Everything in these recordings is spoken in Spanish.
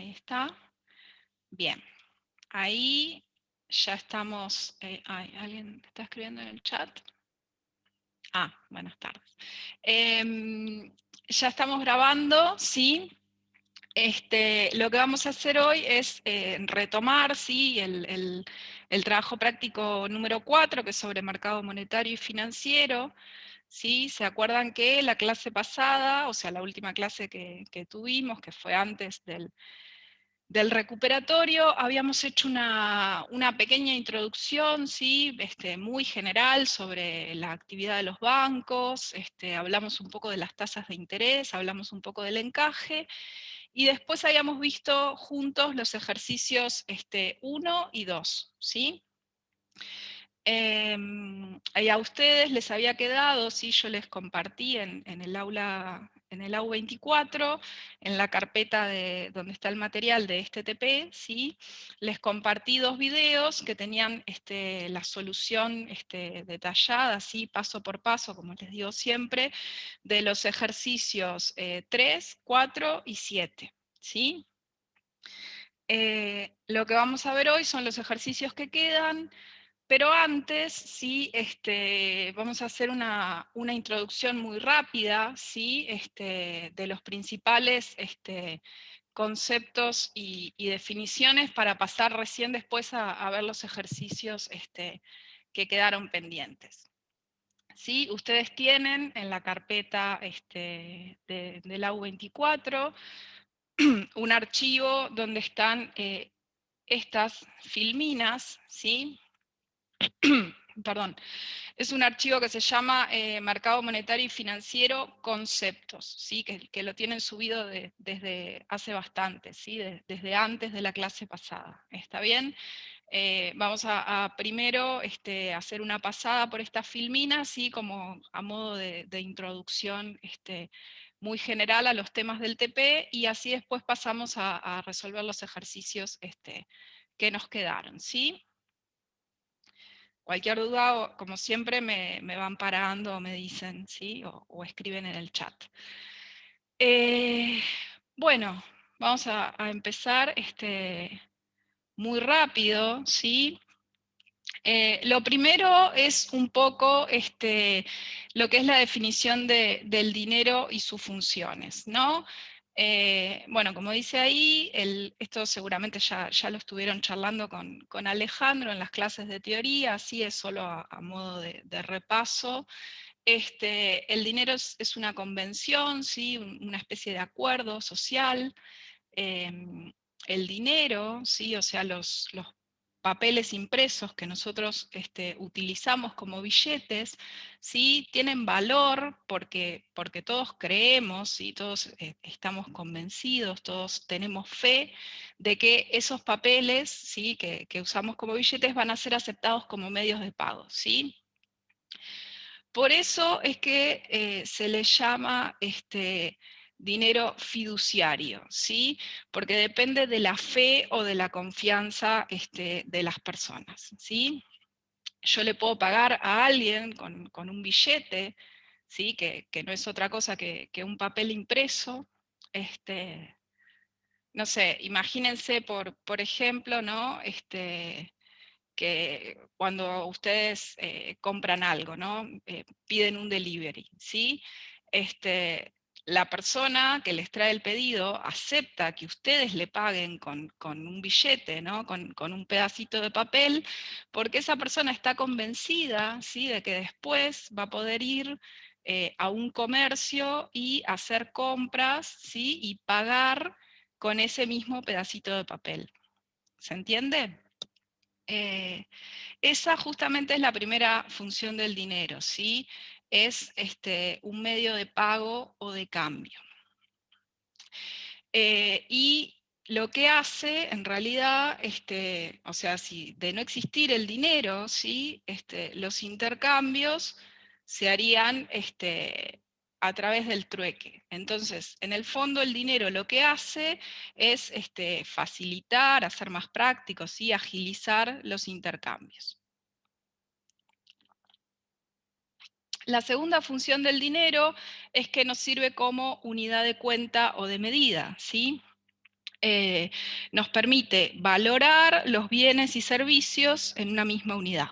Ahí está. Bien. Ahí ya estamos. ¿Alguien está escribiendo en el chat? Buenas tardes. Ya estamos grabando, ¿sí? Lo que vamos a hacer hoy es retomar, ¿sí? el trabajo práctico número 4, que es sobre mercado monetario y financiero. ¿Sí? ¿Se acuerdan que la clase pasada, o sea, la última clase que tuvimos, que fue antes del recuperatorio, habíamos hecho una pequeña introducción, ¿sí? Muy general sobre la actividad de los bancos, hablamos un poco de las tasas de interés, hablamos un poco del encaje, y después habíamos visto juntos los ejercicios 1 y 2, ¿sí? Y a ustedes les había quedado, ¿sí? Yo les compartí en el aula, en el AU24, en la carpeta donde está el material de este TP, ¿sí? Les compartí 2 videos que tenían la solución detallada, ¿sí? Paso por paso, como les digo siempre, de los ejercicios 3, 4 y 7, ¿sí? Lo que vamos a ver hoy son los ejercicios que quedan, pero antes, sí, vamos a hacer una introducción muy rápida, ¿sí? De los principales conceptos y definiciones para pasar recién después a ver los ejercicios que quedaron pendientes. ¿Sí? Ustedes tienen en la carpeta del AU24 un archivo donde están estas filminas, ¿sí? Perdón, es un archivo que se llama Mercado Monetario y Financiero Conceptos, ¿sí? que lo tienen subido desde hace bastante, ¿sí? Desde antes de la clase pasada. ¿Está bien? Vamos a primero hacer una pasada por esta filmina, ¿sí? Como a modo de introducción muy general a los temas del TP, y así después pasamos a resolver los ejercicios que nos quedaron, ¿sí? Cualquier duda, como siempre, me van parando o me dicen, ¿sí? O escriben en el chat. Bueno, vamos a empezar muy rápido, ¿sí? Lo primero es un poco lo que es la definición del dinero y sus funciones, ¿no? Bueno, como dice ahí, esto seguramente ya lo estuvieron charlando con Alejandro en las clases de teoría, así es solo a modo de repaso. El dinero es una convención, ¿sí? Una especie de acuerdo social. El dinero, ¿sí? O sea, los papeles impresos que nosotros utilizamos como billetes, ¿sí? Tienen valor porque todos creemos, ¿sí? Todos estamos convencidos, todos tenemos fe de que esos papeles, ¿sí? que usamos como billetes van a ser aceptados como medios de pago, ¿sí? Por eso es que se le llama dinero fiduciario, ¿sí? Porque depende de la fe o de la confianza de las personas, ¿sí? Yo le puedo pagar a alguien con un billete, ¿sí? Que no es otra cosa que un papel impreso. No sé, imagínense por ejemplo, ¿no? Que cuando ustedes compran algo, ¿no? Piden un delivery, ¿sí? La persona que les trae el pedido acepta que ustedes le paguen con un billete, ¿no? Con un pedacito de papel, porque esa persona está convencida, ¿sí? De que después va a poder ir a un comercio y hacer compras, ¿sí? Y pagar con ese mismo pedacito de papel. ¿Se entiende? Esa justamente es la primera función del dinero, ¿sí? Es un medio de pago o de cambio. Y lo que hace, en realidad, o sea, si de no existir el dinero, ¿sí? Los intercambios se harían a través del trueque. Entonces, en el fondo el dinero lo que hace es facilitar, hacer más prácticos, ¿sí? Agilizar los intercambios. La segunda función del dinero es que nos sirve como unidad de cuenta o de medida, ¿sí? nos permite valorar los bienes y servicios en una misma unidad.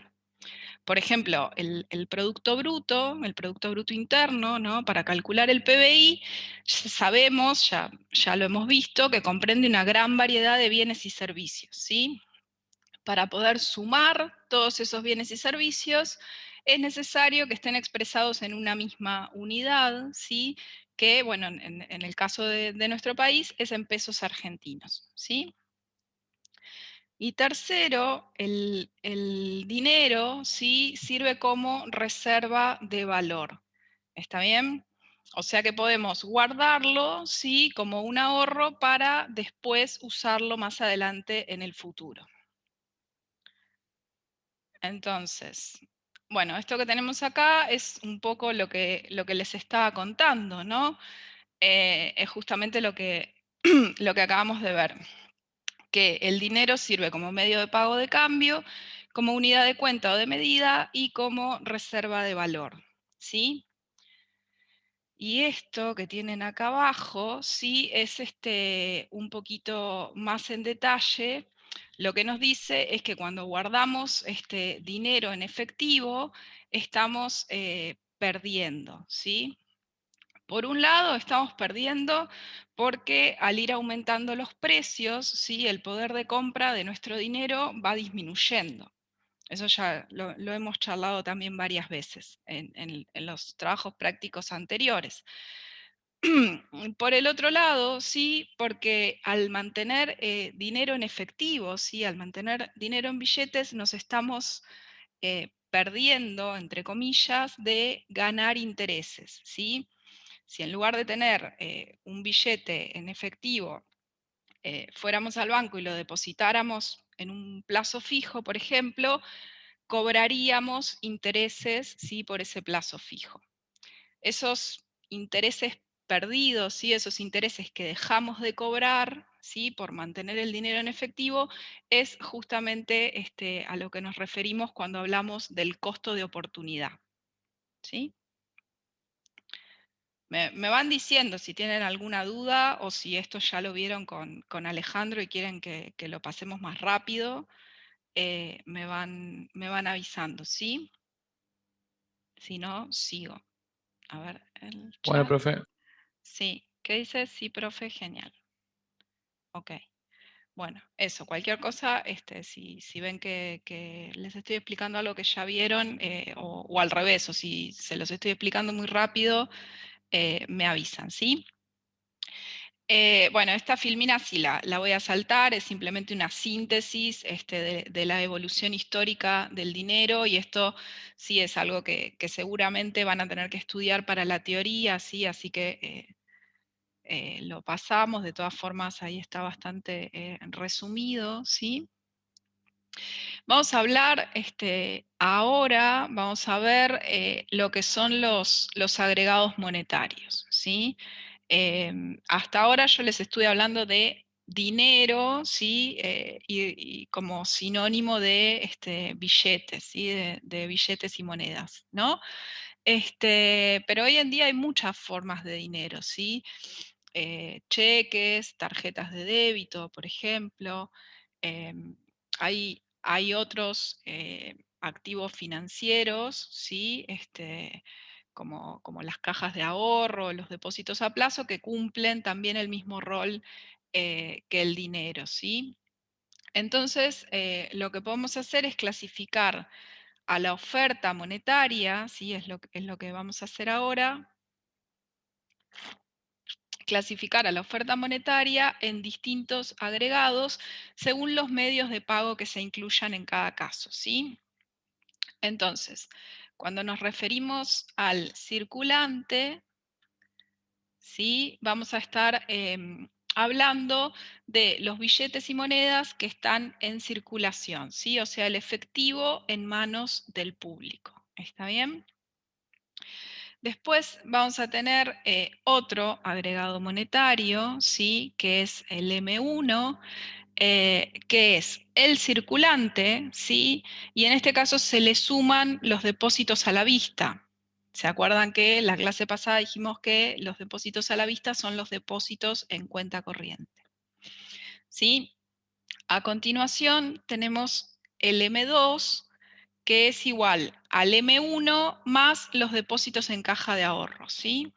Por ejemplo, el Producto Bruto Interno, ¿no? Para calcular el PBI, sabemos, ya lo hemos visto, que comprende una gran variedad de bienes y servicios, ¿sí? Para poder sumar todos esos bienes y servicios, es necesario que estén expresados en una misma unidad, ¿sí? Que, bueno, en el caso de nuestro país, es en pesos argentinos, ¿sí? Y tercero, el dinero, ¿sí? Sirve como reserva de valor, ¿está bien? O sea que podemos guardarlo, ¿sí? Como un ahorro para después usarlo más adelante en el futuro. Entonces, bueno, esto que tenemos acá es un poco lo que les estaba contando, ¿no? Es justamente lo que, lo que acabamos de ver, que el dinero sirve como medio de pago de cambio, como unidad de cuenta o de medida y como reserva de valor, ¿sí? Y esto que tienen acá abajo, sí, es un poquito más en detalle. Lo que nos dice es que cuando guardamos dinero en efectivo, estamos perdiendo, ¿sí? Por un lado, estamos perdiendo porque al ir aumentando los precios, ¿sí? El poder de compra de nuestro dinero va disminuyendo. Eso ya lo hemos charlado también varias veces en los trabajos prácticos anteriores. Por el otro lado, sí, porque al mantener dinero en efectivo, sí, al mantener dinero en billetes, nos estamos perdiendo, entre comillas, de ganar intereses, ¿sí? Si en lugar de tener un billete en efectivo, fuéramos al banco y lo depositáramos en un plazo fijo, por ejemplo, cobraríamos intereses, ¿sí? Por ese plazo fijo. Esos intereses perdidos, ¿sí? Esos intereses que dejamos de cobrar, ¿sí? Por mantener el dinero en efectivo, es justamente a lo que nos referimos cuando hablamos del costo de oportunidad, ¿sí? Me van diciendo si tienen alguna duda o si esto ya lo vieron con Alejandro y quieren que lo pasemos más rápido, me van avisando, ¿sí? Si no, sigo. A ver, el Bueno, chat. profe. Sí, ¿qué dice? Sí, profe, genial. Ok. Bueno, eso, cualquier cosa, si ven que les estoy explicando algo que ya vieron, o al revés, o si se los estoy explicando muy rápido, me avisan, ¿sí? Bueno, esta filmina sí la voy a saltar, es simplemente una síntesis de la evolución histórica del dinero, y esto sí es algo que seguramente van a tener que estudiar para la teoría, ¿sí? Así que lo pasamos, de todas formas ahí está bastante resumido, ¿sí? Vamos a hablar ahora, vamos a ver lo que son los agregados monetarios, ¿sí? Hasta ahora yo les estuve hablando de dinero, ¿sí? Y como sinónimo de billetes, ¿sí? De billetes y monedas, ¿no? Pero hoy en día hay muchas formas de dinero, ¿sí? Cheques, tarjetas de débito, por ejemplo. em, hay otros activos financieros, ¿sí? Como las cajas de ahorro, los depósitos a plazo, que cumplen también el mismo rol que el dinero, ¿sí? Entonces, lo que podemos hacer es clasificar a la oferta monetaria, ¿sí? Es lo que vamos a hacer ahora, clasificar a la oferta monetaria en distintos agregados según los medios de pago que se incluyan en cada caso, ¿sí? Entonces, cuando nos referimos al circulante, ¿sí? Vamos a estar hablando de los billetes y monedas que están en circulación, ¿sí? O sea, el efectivo en manos del público. ¿Está bien? Después vamos a tener otro agregado monetario, ¿sí? Que es el M1, que es el circulante, ¿sí? Y en este caso se le suman los depósitos a la vista. ¿Se acuerdan que en la clase pasada dijimos que los depósitos a la vista son los depósitos en cuenta corriente? ¿sí? A continuación tenemos el M2, que es igual al M1 más los depósitos en caja de ahorro, ¿sí?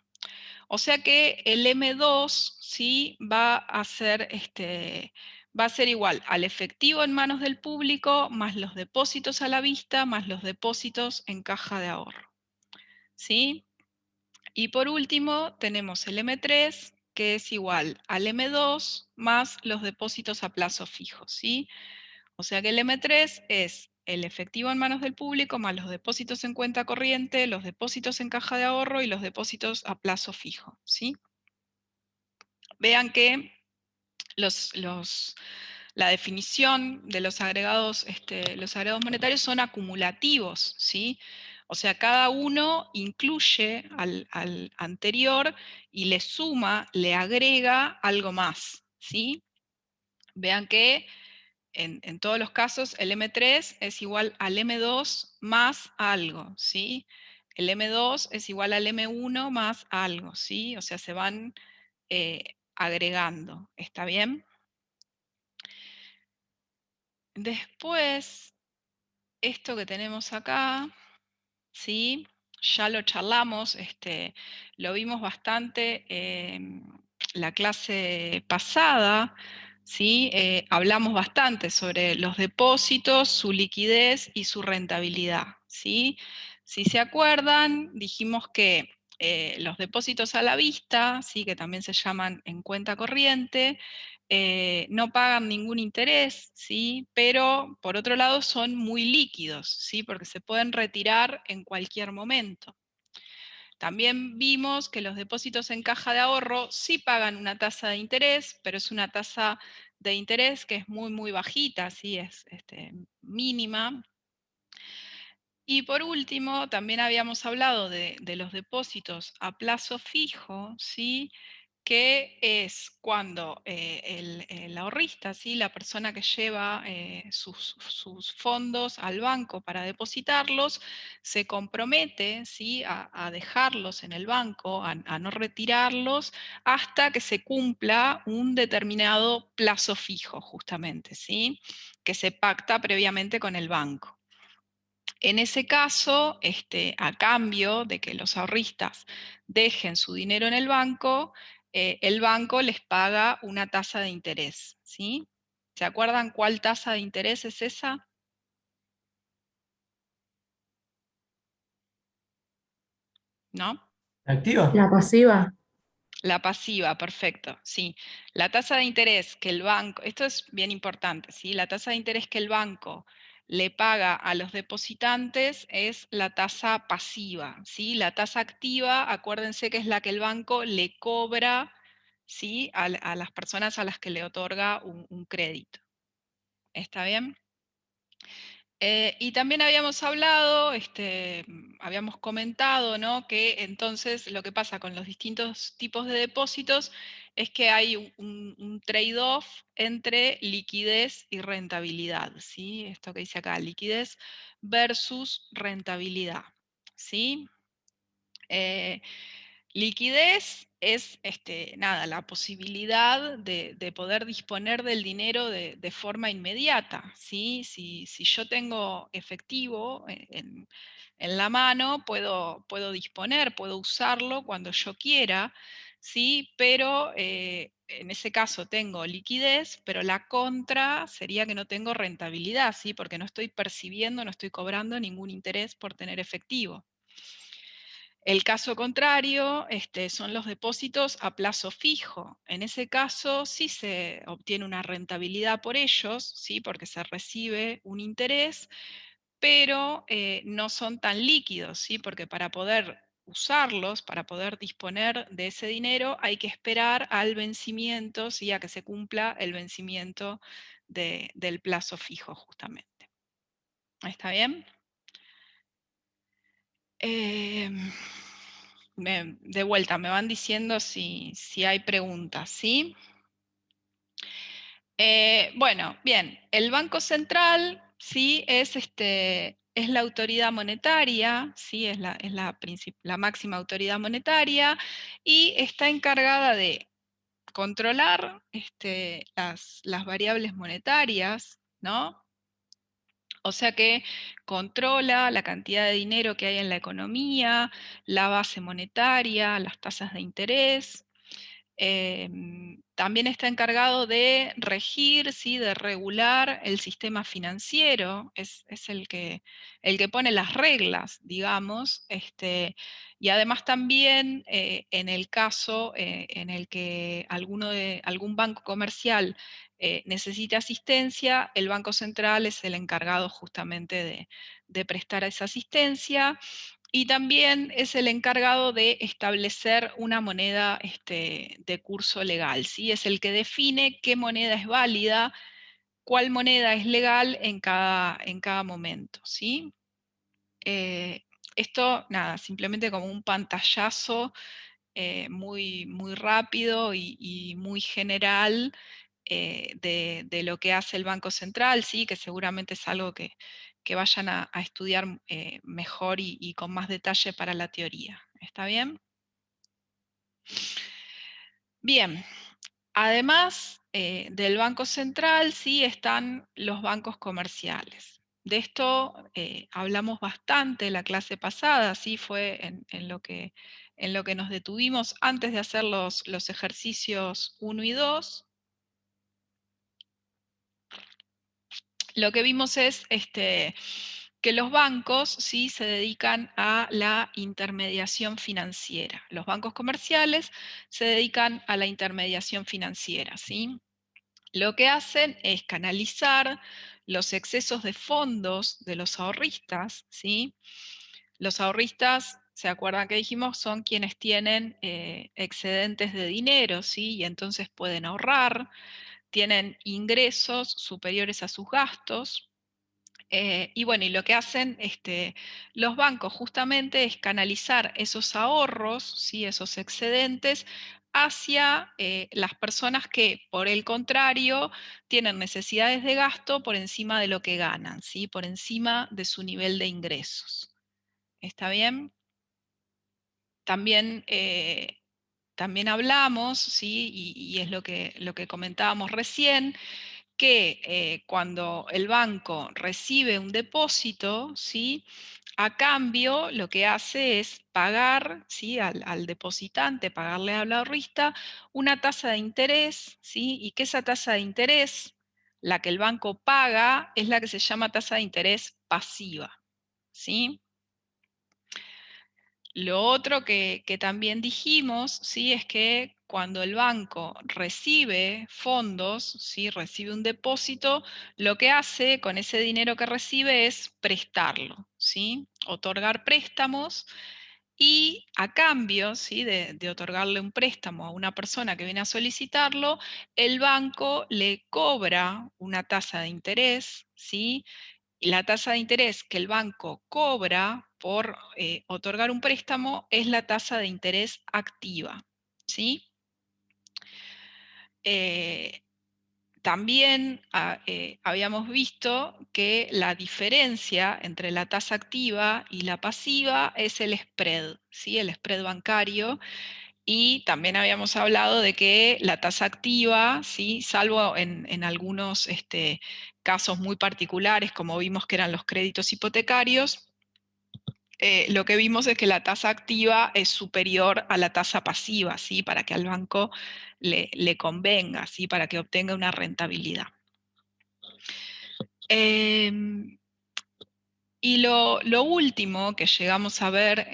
O sea que el M2, ¿sí? Va a ser igual al efectivo en manos del público más los depósitos a la vista más los depósitos en caja de ahorro, ¿sí? Y por último tenemos el M3, que es igual al M2 más los depósitos a plazo fijo, ¿sí? O sea que el M3 es el efectivo en manos del público más los depósitos en cuenta corriente, los depósitos en caja de ahorro y los depósitos a plazo fijo, ¿sí? Vean que la definición de los agregados monetarios son acumulativos, ¿sí? O sea, cada uno incluye al anterior y le suma, le agrega algo más, ¿sí? Vean que en todos los casos el M3 es igual al M2 más algo, ¿sí? El M2 es igual al M1 más algo, ¿sí? O sea, se van agregando, ¿está bien? Después, esto que tenemos acá, ¿sí? Ya lo charlamos, lo vimos bastante en la clase pasada, ¿sí? Hablamos bastante sobre los depósitos, su liquidez y su rentabilidad, ¿sí? Si se acuerdan, dijimos que los depósitos a la vista, ¿sí? Que también se llaman en cuenta corriente, no pagan ningún interés, ¿sí? Pero por otro lado son muy líquidos, ¿sí? Porque se pueden retirar en cualquier momento. También vimos que los depósitos en caja de ahorro sí pagan una tasa de interés, pero es una tasa de interés que es muy, muy bajita, ¿sí? Es mínima. Y por último, también habíamos hablado de los depósitos a plazo fijo, ¿sí? Que es cuando el ahorrista, ¿sí? La persona que lleva sus fondos al banco para depositarlos, se compromete, ¿sí? A dejarlos en el banco, a no retirarlos, hasta que se cumpla un determinado plazo fijo, justamente, ¿sí? Que se pacta previamente con el banco. En ese caso, a cambio de que los ahorristas dejen su dinero en el banco les paga una tasa de interés, ¿sí? ¿Se acuerdan cuál tasa de interés es esa? ¿No? ¿Activa? La pasiva. La pasiva, perfecto, sí. La tasa de interés que el banco, esto es bien importante, ¿sí? La tasa de interés que el banco le paga a los depositantes es la tasa pasiva, ¿sí? La tasa activa, acuérdense que es la que el banco le cobra, ¿sí? A las personas a las que le otorga un crédito. ¿Está bien? Y también habíamos hablado, habíamos comentado, ¿no? Que entonces lo que pasa con los distintos tipos de depósitos es que hay un trade-off entre liquidez y rentabilidad, ¿sí? Esto que dice acá, liquidez versus rentabilidad, ¿sí? Liquidez es nada, la posibilidad de poder disponer del dinero de forma inmediata, ¿sí? Si yo tengo efectivo en la mano, puedo disponer, puedo usarlo cuando yo quiera, ¿sí? Pero en ese caso tengo liquidez, pero la contra sería que no tengo rentabilidad, ¿sí? Porque no estoy percibiendo, no estoy cobrando ningún interés por tener efectivo. El caso contrario son los depósitos a plazo fijo. En ese caso sí se obtiene una rentabilidad por ellos, ¿sí? Porque se recibe un interés, pero no son tan líquidos, ¿sí? Porque para poder usarlos, para poder disponer de ese dinero, hay que esperar al vencimiento, ¿sí? A que se cumpla el vencimiento del plazo fijo, justamente. ¿Está bien? De vuelta, me van diciendo si hay preguntas, ¿sí? Bueno, bien, el Banco Central, ¿sí? Es la autoridad monetaria, ¿sí? Es la máxima autoridad monetaria y está encargada de controlar las variables monetarias, ¿no? O sea que controla la cantidad de dinero que hay en la economía, la base monetaria, las tasas de interés. También está encargado de regir, ¿sí? De regular el sistema financiero, es el que pone las reglas, digamos, y además también en el caso en el que algún banco comercial necesite asistencia, el Banco Central es el encargado justamente de prestar esa asistencia. Y también es el encargado de establecer una moneda de curso legal, ¿sí? Es el que define qué moneda es válida, cuál moneda es legal en cada momento, ¿sí? Esto, nada, simplemente como un pantallazo muy rápido y muy general de lo que hace el Banco Central, ¿sí? Que seguramente es algo que vayan a estudiar mejor y con más detalle para la teoría. ¿Está bien? Bien, además del Banco Central, sí están los bancos comerciales. De esto hablamos bastante la clase pasada, sí fue en lo que nos detuvimos antes de hacer los ejercicios 1 y 2. Lo que vimos es que los bancos sí se dedican a la intermediación financiera. Los bancos comerciales se dedican a la intermediación financiera, ¿sí? Lo que hacen es canalizar los excesos de fondos de los ahorristas, ¿sí? Los ahorristas, ¿se acuerdan que dijimos? Son quienes tienen excedentes de dinero, ¿sí? Y entonces pueden ahorrar, tienen ingresos superiores a sus gastos. Y bueno, y lo que hacen los bancos justamente es canalizar esos ahorros, ¿sí? Esos excedentes, hacia las personas que, por el contrario, tienen necesidades de gasto por encima de lo que ganan, ¿sí? Por encima de su nivel de ingresos. ¿Está bien? También, también hablamos, ¿sí? Y es lo que comentábamos recién, que cuando el banco recibe un depósito, ¿sí? A cambio lo que hace es pagar, ¿sí? Al depositante, pagarle al ahorrista una tasa de interés, ¿sí? Y que esa tasa de interés, la que el banco paga, es la que se llama tasa de interés pasiva, ¿sí? Lo otro que también dijimos, ¿sí? Es que cuando el banco recibe fondos, ¿sí? Recibe un depósito, lo que hace con ese dinero que recibe es prestarlo, ¿sí? Otorgar préstamos y a cambio, ¿sí? De otorgarle un préstamo a una persona que viene a solicitarlo, el banco le cobra una tasa de interés, ¿sí? Y la tasa de interés que el banco cobra por otorgar un préstamo es la tasa de interés activa, ¿sí? Eh, También habíamos visto que la diferencia entre la tasa activa y la pasiva es el spread, ¿sí? El spread bancario. Y también habíamos hablado de que la tasa activa, ¿sí? Salvo en algunos casos muy particulares, como vimos que eran los créditos hipotecarios, lo que vimos es que la tasa activa es superior a la tasa pasiva, ¿sí? Para que al banco le convenga, ¿sí? Para que obtenga una rentabilidad. Y lo último que llegamos a ver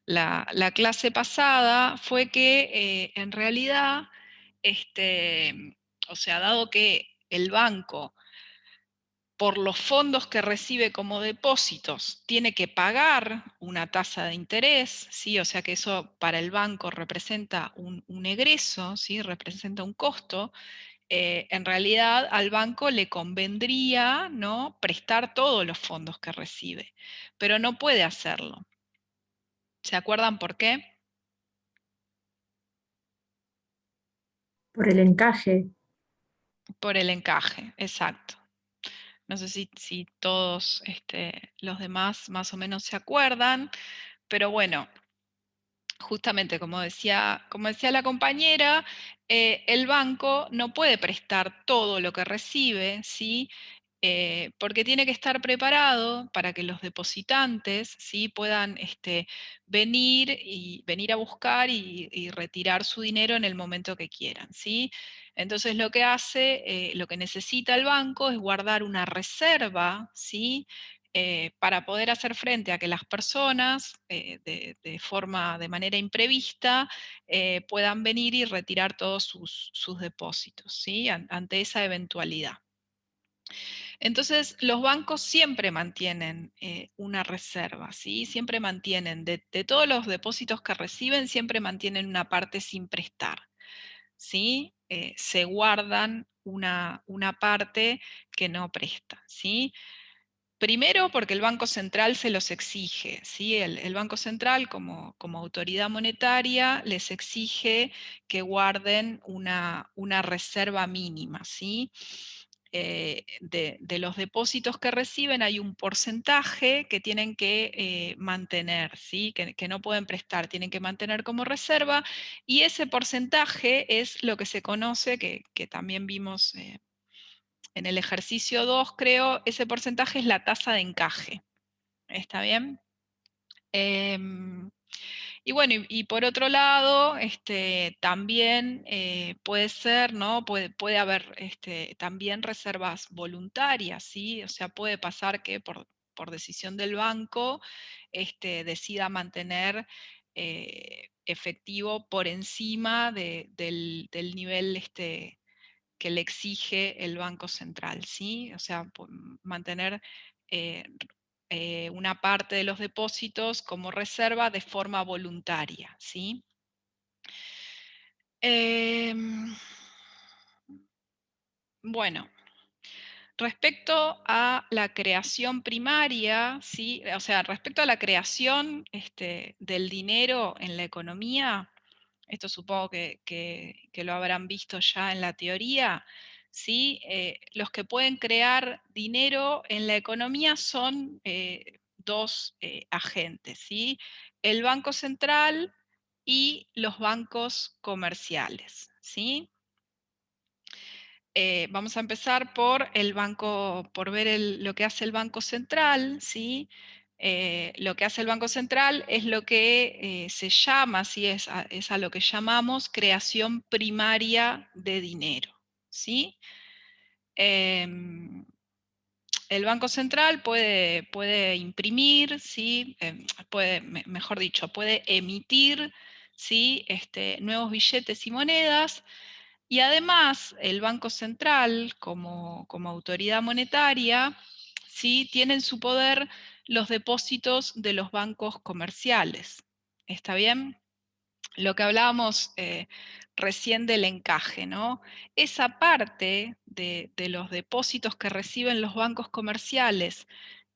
la clase pasada fue que en realidad, o sea, dado que el banco, por los fondos que recibe como depósitos, tiene que pagar una tasa de interés, ¿sí? O sea que eso para el banco representa un egreso, ¿sí? Representa un costo. En realidad al banco le convendría, ¿no? Prestar todos los fondos que recibe, pero no puede hacerlo. ¿Se acuerdan por qué? Por el encaje. Por el encaje, exacto. No sé si todos los demás más o menos se acuerdan, pero bueno, justamente como decía la compañera, el banco no puede prestar todo lo que recibe, ¿sí? Porque tiene que estar preparado para que los depositantes, ¿sí? Puedan venir a buscar y retirar su dinero en el momento que quieran, ¿sí? Entonces lo que hace, lo que necesita el banco es guardar una reserva, ¿sí? Para poder hacer frente a que las personas de manera imprevista puedan venir y retirar todos sus depósitos, ¿sí? Ante esa eventualidad. Entonces, los bancos siempre mantienen una reserva, ¿sí? Siempre mantienen, de todos los depósitos que reciben, siempre mantienen una parte sin prestar, ¿sí? Se guardan una parte que no presta, ¿sí? Primero porque el Banco Central se los exige, ¿sí? El Banco Central como autoridad monetaria les exige que guarden una reserva mínima, ¿sí? De los depósitos que reciben hay un porcentaje que tienen que mantener, ¿sí? Que no pueden prestar, tienen que mantener como reserva, y ese porcentaje es lo que se conoce, que también vimos en el ejercicio 2, creo, ese porcentaje es la tasa de encaje. ¿Está bien? Em, y bueno, y por otro lado, también puede ser, ¿no? Puede haber también reservas voluntarias, ¿sí? O sea, puede pasar que por decisión del banco decida mantener efectivo por encima del nivel que le exige el Banco Central, ¿sí? O sea, mantener eh, una parte de los depósitos como reserva de forma voluntaria, ¿sí? Em, bueno, respecto a la creación primaria, ¿sí? O sea, respecto a la creación del dinero en la economía, esto supongo que lo habrán visto ya en la teoría, ¿sí? Los que pueden crear dinero en la economía son dos agentes, ¿sí? El Banco Central y los bancos comerciales, ¿sí? Vamos a empezar por el banco, por ver lo que hace el Banco Central, ¿sí? Lo que hace el Banco Central es lo que se llama, ¿sí? Es a lo que llamamos creación primaria de dinero, ¿sí? Em, el Banco Central puede imprimir, ¿sí? Mejor dicho, puede emitir, ¿sí? Nuevos billetes y monedas, y además, el Banco Central, como autoridad monetaria, ¿sí? Tiene en su poder los depósitos de los bancos comerciales. ¿Está bien? Lo que hablábamos recién del encaje, ¿no? Esa parte de los depósitos que reciben los bancos comerciales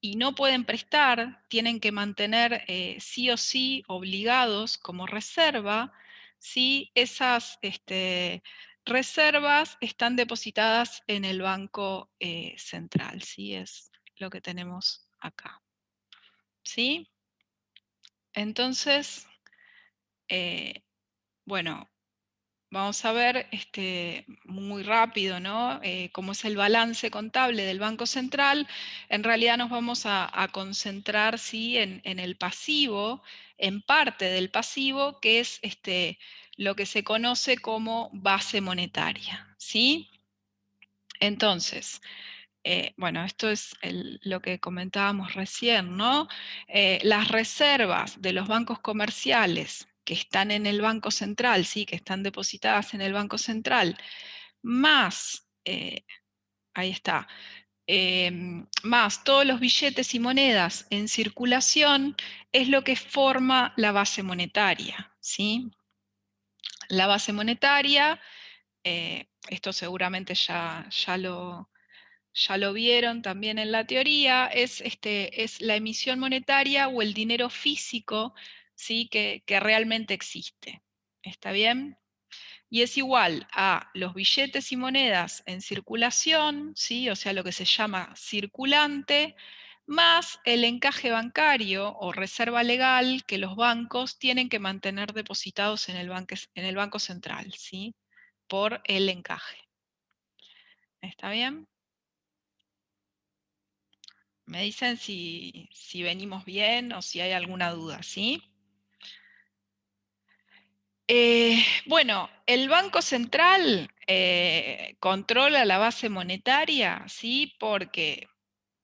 y no pueden prestar, tienen que mantener sí o sí obligados como reserva, si esas reservas están depositadas en el Banco Central, ¿sí? Es lo que tenemos acá, ¿sí? Entonces, eh, bueno, vamos a ver muy rápido, ¿no? Cómo es el balance contable del Banco Central. En realidad nos vamos a concentrar, ¿sí? En el pasivo, en parte del pasivo, que es lo que se conoce como base monetaria, ¿sí? Entonces, bueno, esto es lo que comentábamos recién, ¿no? Las reservas de los bancos comerciales que están en el Banco Central, sí, que están depositadas en el Banco Central, más, ahí está, más todos los billetes y monedas en circulación, es lo que forma la base monetaria, ¿sí? La base monetaria, esto seguramente ya lo vieron también en la teoría, es la emisión monetaria o el dinero físico, ¿sí? que realmente existe. ¿Está bien? Y es igual a los billetes y monedas en circulación, ¿sí? O sea, lo que se llama circulante, más el encaje bancario o reserva legal que los bancos tienen que mantener depositados en el Banco Central, ¿sí? Por el encaje. ¿Está bien? Me dicen si venimos bien o si hay alguna duda, ¿sí? Bueno, el Banco Central controla la base monetaria, ¿sí? Porque,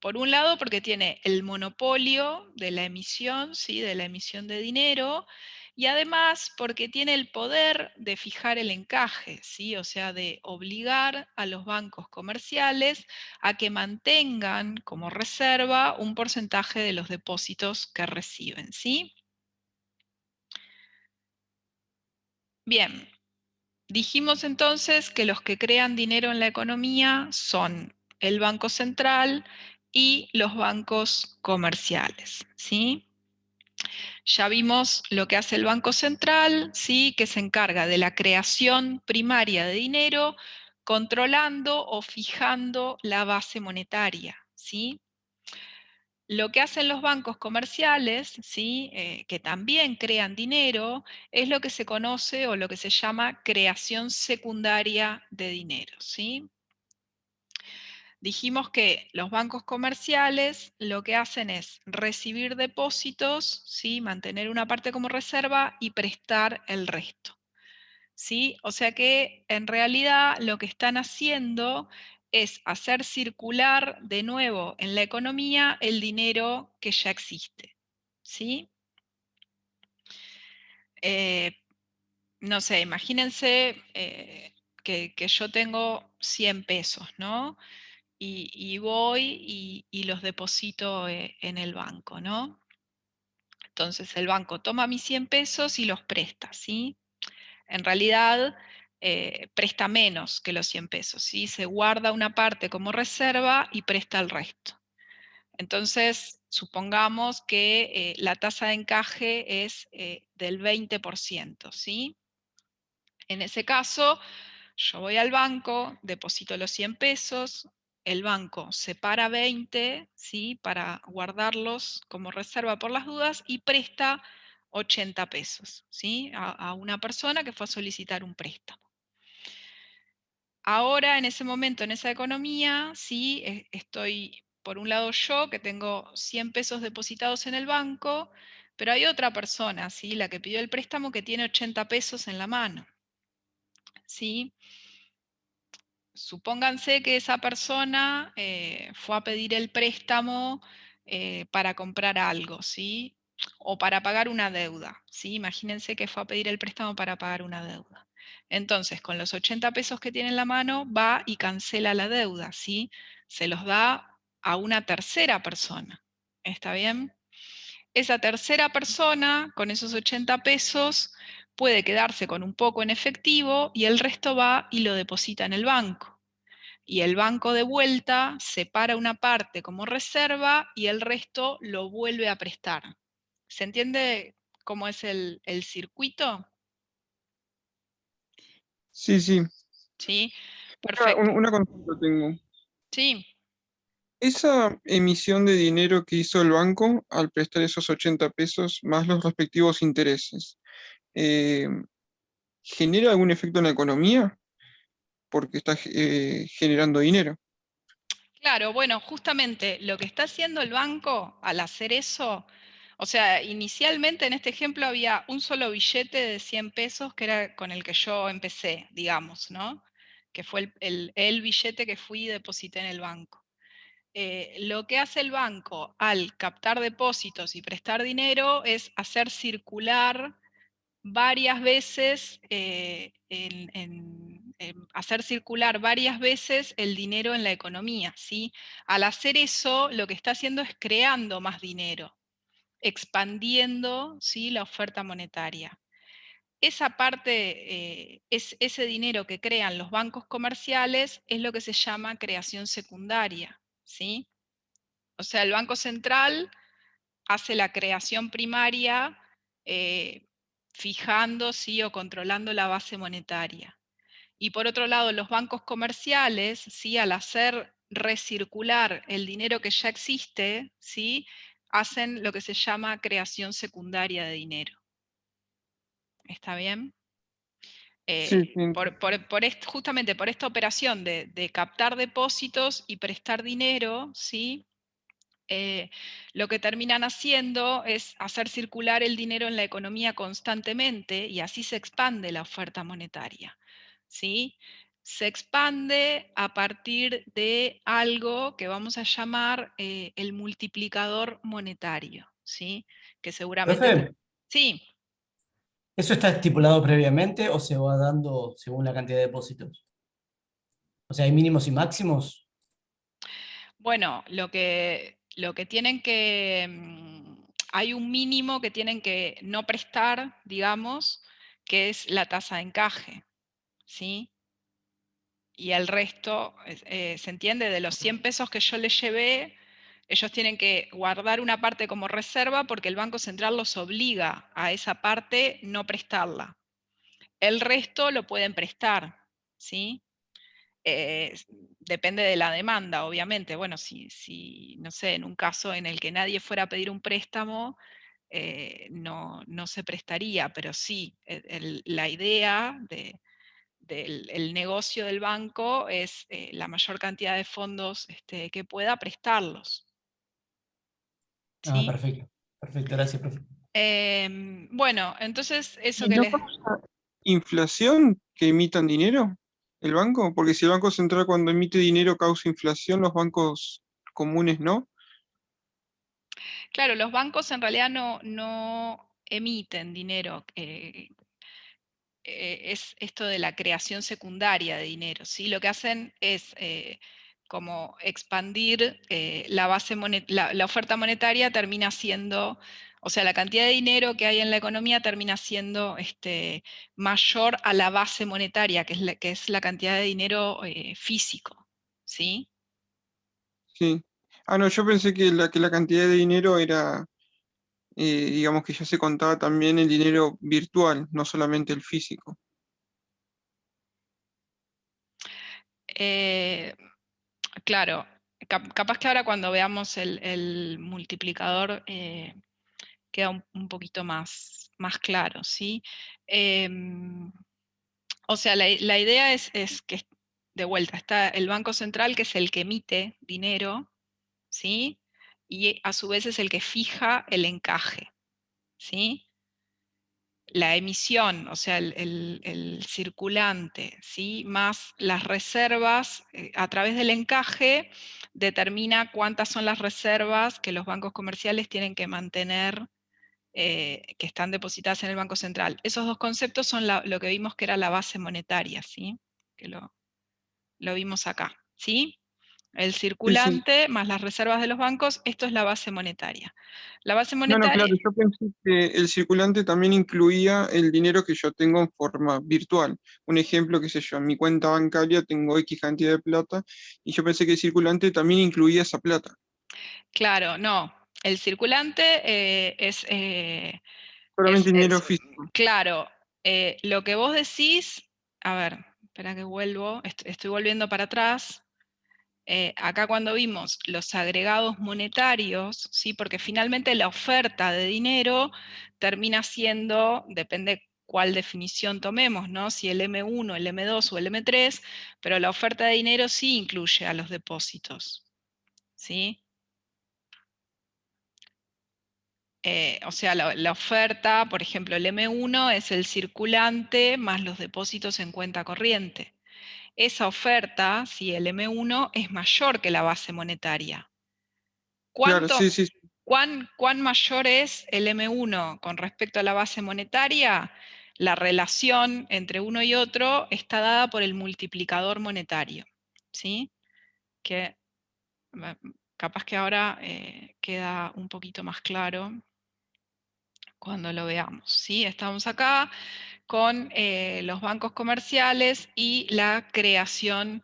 por un lado, porque tiene el monopolio de la emisión, ¿sí? De la emisión de dinero, y además porque tiene el poder de fijar el encaje, ¿sí? O sea, de obligar a los bancos comerciales a que mantengan como reserva un porcentaje de los depósitos que reciben, ¿sí? Bien, dijimos entonces que los que crean dinero en la economía son el Banco Central y los bancos comerciales, ¿sí? Ya vimos lo que hace el Banco Central, ¿sí? Que se encarga de la creación primaria de dinero, controlando o fijando la base monetaria, ¿sí? Lo que hacen los bancos comerciales, ¿sí? Que también crean dinero, es lo que se conoce o lo que se llama creación secundaria de dinero, ¿sí? Dijimos que los bancos comerciales lo que hacen es recibir depósitos, ¿sí? Mantener una parte como reserva y prestar el resto, ¿sí? O sea que en realidad lo que están haciendo es hacer circular de nuevo en la economía el dinero que ya existe, ¿sí? Eh, no sé, imagínense que yo tengo 100 pesos, ¿no? Y voy y los deposito en el banco, ¿no? Entonces el banco toma mis 100 pesos y los presta, ¿sí? En realidad presta menos que los 100 pesos, ¿sí? Se guarda una parte como reserva y presta el resto. Entonces, supongamos que la tasa de encaje es del 20%, ¿sí? En ese caso, yo voy al banco, deposito los 100 pesos, el banco separa 20, ¿sí? Para guardarlos como reserva por las dudas y presta 80 pesos, ¿sí? A una persona que fue a solicitar un préstamo. Ahora, en ese momento, en esa economía, sí, estoy, por un lado yo, que tengo 100 pesos depositados en el banco, pero hay otra persona, ¿sí? La que pidió el préstamo que tiene 80 pesos en la mano, ¿sí? Supónganse que esa persona fue a pedir el préstamo para comprar algo, ¿sí? O para pagar una deuda, ¿sí? Imagínense que fue a pedir el préstamo para pagar una deuda. Entonces, con los 80 pesos que tiene en la mano, va y cancela la deuda, ¿sí? Se los da a una tercera persona, ¿está bien? Esa tercera persona, con esos 80 pesos, puede quedarse con un poco en efectivo y el resto va y lo deposita en el banco. Y el banco de vuelta separa una parte como reserva y el resto lo vuelve a prestar. ¿Se entiende cómo es el circuito? Sí, sí. Sí, Una, perfecto. una consulta tengo. Sí, Esa emisión de dinero que hizo el banco al prestar esos 80 pesos más los respectivos intereses, eh, ¿genera algún efecto en la economía? Porque está generando dinero. claro, bueno, justamente lo que está haciendo el banco al hacer eso, o sea, inicialmente en este ejemplo había un solo billete de 100 pesos que era con el que yo empecé, digamos, ¿no? Que fue el billete que fui y deposité en el banco. Lo que hace el banco al captar depósitos y prestar dinero es hacer circular varias veces, hacer circular varias veces el dinero en la economía, ¿sí? Al hacer eso, lo que está haciendo es creando más dinero, expandiendo, ¿sí? La oferta monetaria. Esa parte, ese dinero que crean los bancos comerciales es lo que se llama creación secundaria, ¿sí? O sea, el Banco Central hace la creación primaria fijando, sí, o controlando la base monetaria. Y por otro lado, los bancos comerciales, ¿sí? Al hacer recircular el dinero que ya existe, ¿sí? Hacen lo que se llama creación secundaria de dinero. ¿Está bien? Sí, sí, Justamente por esta operación de captar depósitos y prestar dinero, ¿sí? Lo que terminan haciendo es hacer circular el dinero en la economía constantemente y así se expande la oferta monetaria, ¿sí? Se expande a partir de algo que vamos a llamar el multiplicador monetario, ¿sí? Que seguramente... Profe, Sí, ¿eso está estipulado previamente o se va dando según la cantidad de depósitos? O sea, ¿hay mínimos y máximos? bueno, lo que tienen que... hay un mínimo que tienen que no prestar, digamos, que es la tasa de encaje, ¿sí? Y el resto, ¿se entiende? De los 100 pesos que yo les llevé, ellos tienen que guardar una parte como reserva porque el Banco Central los obliga a esa parte no prestarla. El resto lo pueden prestar, ¿sí? Eh, Depende de la demanda, obviamente. Bueno, si, no sé, en un caso en el que nadie fuera a pedir un préstamo, no se prestaría, pero sí, la idea del el negocio del banco es la mayor cantidad de fondos que pueda prestarlos. Ah, ¿Sí? perfecto. Perfecto, gracias, profe. Bueno, entonces eso ¿Y que no les... causa inflación que emitan dinero el banco? Porque si el Banco Central cuando emite dinero causa inflación, los bancos comunes no. Claro, los bancos en realidad no emiten dinero. Es esto de la creación secundaria de dinero, ¿sí? Lo que hacen es como expandir la oferta monetaria termina siendo, o sea, la cantidad de dinero que hay en la economía termina siendo mayor a la base monetaria, que es la cantidad de dinero físico, ¿sí? Sí. Ah, no, yo pensé que la cantidad de dinero era, digamos que ya se contaba también el dinero virtual, no solamente el físico. Eh, claro, capaz que ahora cuando veamos el multiplicador queda un poquito más claro, ¿sí? Em, o sea, la idea es que, de vuelta, está el Banco Central, que es el que emite dinero, ¿sí? Y a su vez es el que fija el encaje, ¿sí? La emisión, o sea, el circulante, ¿sí? Más las reservas, a través del encaje, determina cuántas son las reservas que los bancos comerciales tienen que mantener que están depositadas en el Banco Central. Esos dos conceptos son lo que vimos que era la base monetaria, ¿sí? Que lo vimos acá, ¿sí? El Sí, sí. circulante más las reservas de los bancos, esto es la base monetaria. La base No, no, monetaria, claro, yo pensé que el circulante también incluía el dinero que yo tengo en forma virtual. Un ejemplo, qué sé yo, en mi cuenta bancaria tengo X cantidad de plata y yo pensé que el circulante también incluía esa plata. claro, no. El circulante Solamente dinero es físico. claro, lo que vos decís, a ver, espera que vuelvo, estoy volviendo para atrás. Acá cuando vimos los agregados monetarios, ¿sí? Porque finalmente la oferta de dinero termina siendo, depende cuál definición tomemos, ¿no? Si el M1, el M2 o el M3, pero la oferta de dinero sí incluye a los depósitos, ¿sí? O sea, la oferta, por ejemplo, el M1 es el circulante más los depósitos en cuenta corriente. Esa oferta, si el M1 es mayor que la base monetaria. Claro, ¿Cuánto, sí, sí, sí. cuán mayor es el M1 con respecto a la base monetaria? La relación entre uno y otro está dada por el multiplicador monetario, ¿sí? Que capaz que ahora queda un poquito más claro cuando lo veamos, ¿sí? Estamos acá con los bancos comerciales y la creación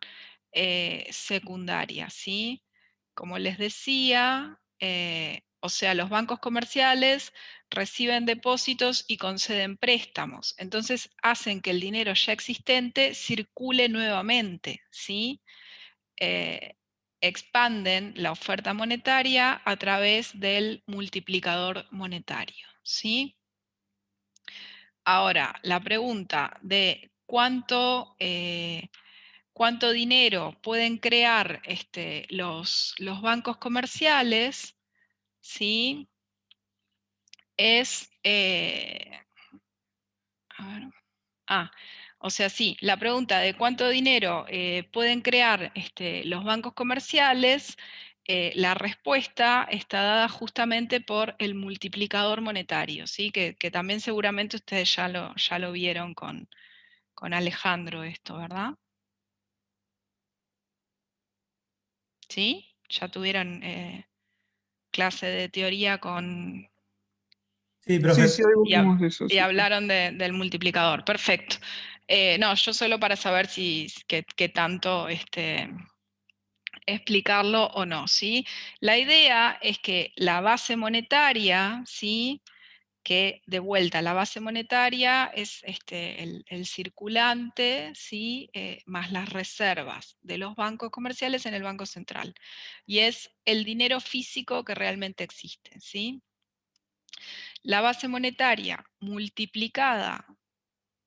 secundaria, ¿sí? Como les decía, O sea, los bancos comerciales reciben depósitos y conceden préstamos. Entonces hacen que el dinero ya existente circule nuevamente, ¿sí? Expanden la oferta monetaria a través del multiplicador monetario, ¿sí? Ahora, la pregunta de cuánto dinero pueden crear los bancos comerciales, ¿sí? Es, a ver, o sea, sí, la pregunta de cuánto dinero pueden crear los bancos comerciales, la respuesta está dada justamente por el multiplicador monetario, ¿sí? Que también seguramente ustedes ya lo vieron con Alejandro esto, ¿verdad? ¿Sí? Ya tuvieron clase de teoría con... Sí, Sí, profe. sí, algo Y, hab- vimos de eso, y sí, sí. hablaron del multiplicador, perfecto. No, yo solo para saber si qué tanto explicarlo o no, ¿sí? La idea es que la base monetaria, ¿sí? Que de vuelta, la base monetaria es el circulante, ¿sí? Más las reservas de los bancos comerciales en el Banco Central. Y es el dinero físico que realmente existe, ¿sí? La base monetaria multiplicada,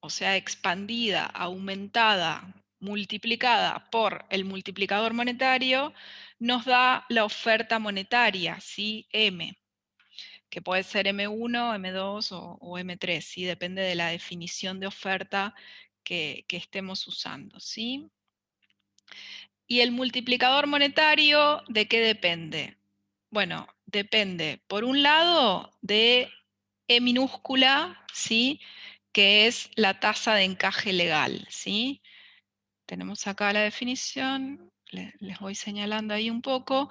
o sea, expandida, aumentada, multiplicada por el multiplicador monetario, nos da la oferta monetaria, ¿sí? M, que puede ser M1, M2 o M3, ¿sí? Depende de la definición de oferta que estemos usando, ¿sí? ¿Y el multiplicador monetario de qué depende? Bueno, depende, por un lado, de E minúscula, ¿sí? Que es la tasa de encaje legal, ¿sí? Tenemos acá la definición, les voy señalando ahí un poco.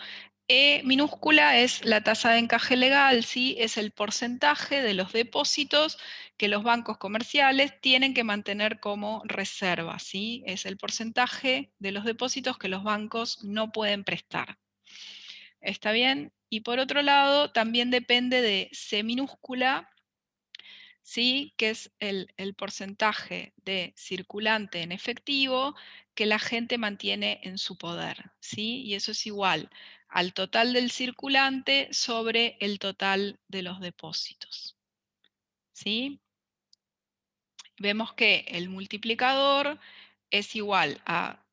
E minúscula es la tasa de encaje legal, ¿sí? Es el porcentaje de los depósitos que los bancos comerciales tienen que mantener como reserva, ¿sí? Es el porcentaje de los depósitos que los bancos no pueden prestar. ¿Está bien? Y por otro lado, también depende de C minúscula, ¿sí? Que es el porcentaje de circulante en efectivo que la gente mantiene en su poder, ¿sí? Y eso es igual al total del circulante sobre el total de los depósitos, ¿sí? Vemos que el multiplicador es igual a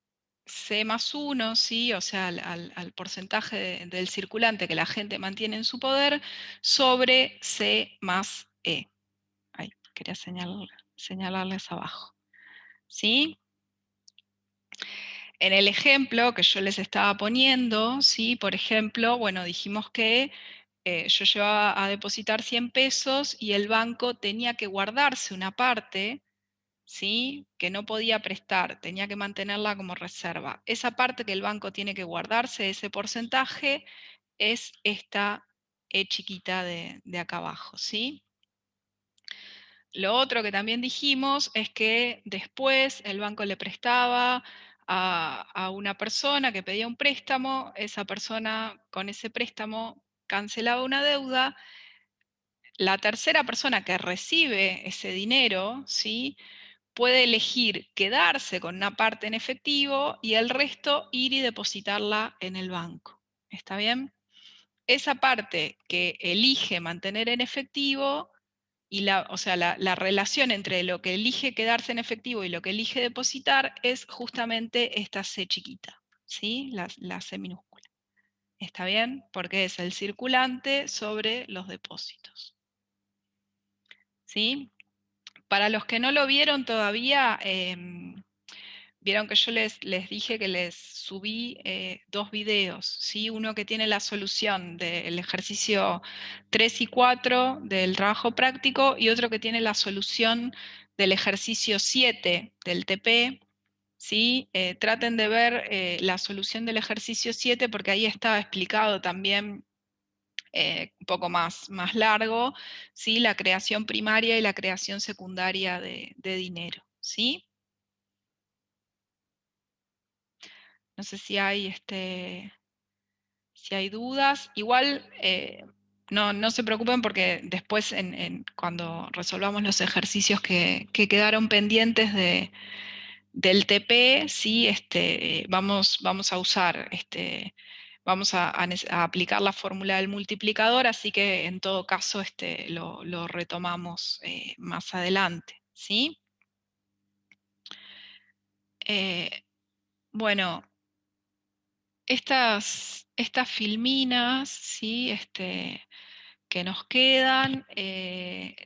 C más 1, ¿sí? O sea, al porcentaje del circulante que la gente mantiene en su poder, sobre C más E. Ahí, quería señalarles abajo. ¿Sí? En el ejemplo que yo les estaba poniendo, ¿sí? Por ejemplo, bueno, dijimos que yo llevaba a depositar 100 pesos y el banco tenía que guardarse una parte, ¿sí? Que no podía prestar, tenía que mantenerla como reserva. Esa parte que el banco tiene que guardarse, ese porcentaje, es esta E chiquita de acá abajo, ¿sí? Lo otro que también dijimos es que después el banco le prestaba a una persona que pedía un préstamo, esa persona con ese préstamo cancelaba una deuda, la tercera persona que recibe ese dinero, ¿sí? Puede elegir quedarse con una parte en efectivo y el resto ir y depositarla en el banco. ¿Está bien? Esa parte que elige mantener en efectivo y o sea, la relación entre lo que elige quedarse en efectivo y lo que elige depositar es justamente esta C chiquita, ¿sí? La C minúscula. ¿Está bien? Porque es el circulante sobre los depósitos. ¿Sí? Para los que no lo vieron todavía, vieron que yo les dije que les subí 2 videos, ¿sí? Uno que tiene la solución del ejercicio 3 y 4 del trabajo práctico y otro que tiene la solución del ejercicio 7 del TP, ¿sí? Traten de ver la solución del ejercicio 7 porque ahí está explicado también un poco más largo, ¿sí? La creación primaria y la creación secundaria de dinero, ¿sí? No sé si hay, si hay dudas. Igual, no se preocupen porque después cuando resolvamos los ejercicios que quedaron pendientes del TP, ¿sí? Vamos a usar, vamos a aplicar la fórmula del multiplicador, así que en todo caso lo retomamos más adelante, ¿sí? Bueno, estas filminas, ¿sí? Que nos quedan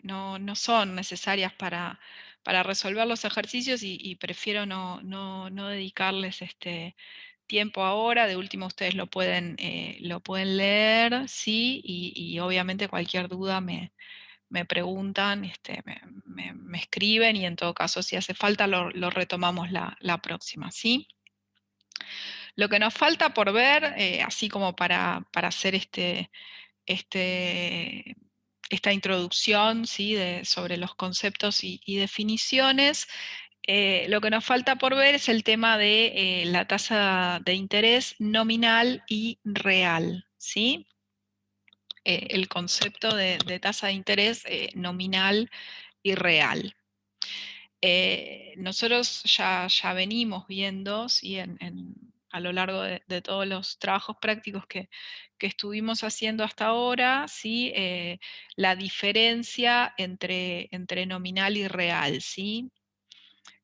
no son necesarias para resolver los ejercicios y prefiero no dedicarles tiempo ahora. De último ustedes lo pueden leer, ¿sí? Y obviamente cualquier duda me preguntan, me escriben y en todo caso si hace falta lo retomamos la próxima, ¿sí? Lo que nos falta por ver, así como para hacer esta introducción, ¿sí? Sobre los conceptos y definiciones, lo que nos falta por ver es el tema de la tasa de interés nominal y real, ¿sí? El concepto de tasa de interés nominal y real. Nosotros ya venimos viendo, ¿sí? A lo largo de todos los trabajos prácticos que estuvimos haciendo hasta ahora, ¿sí? La diferencia entre nominal y real, ¿sí?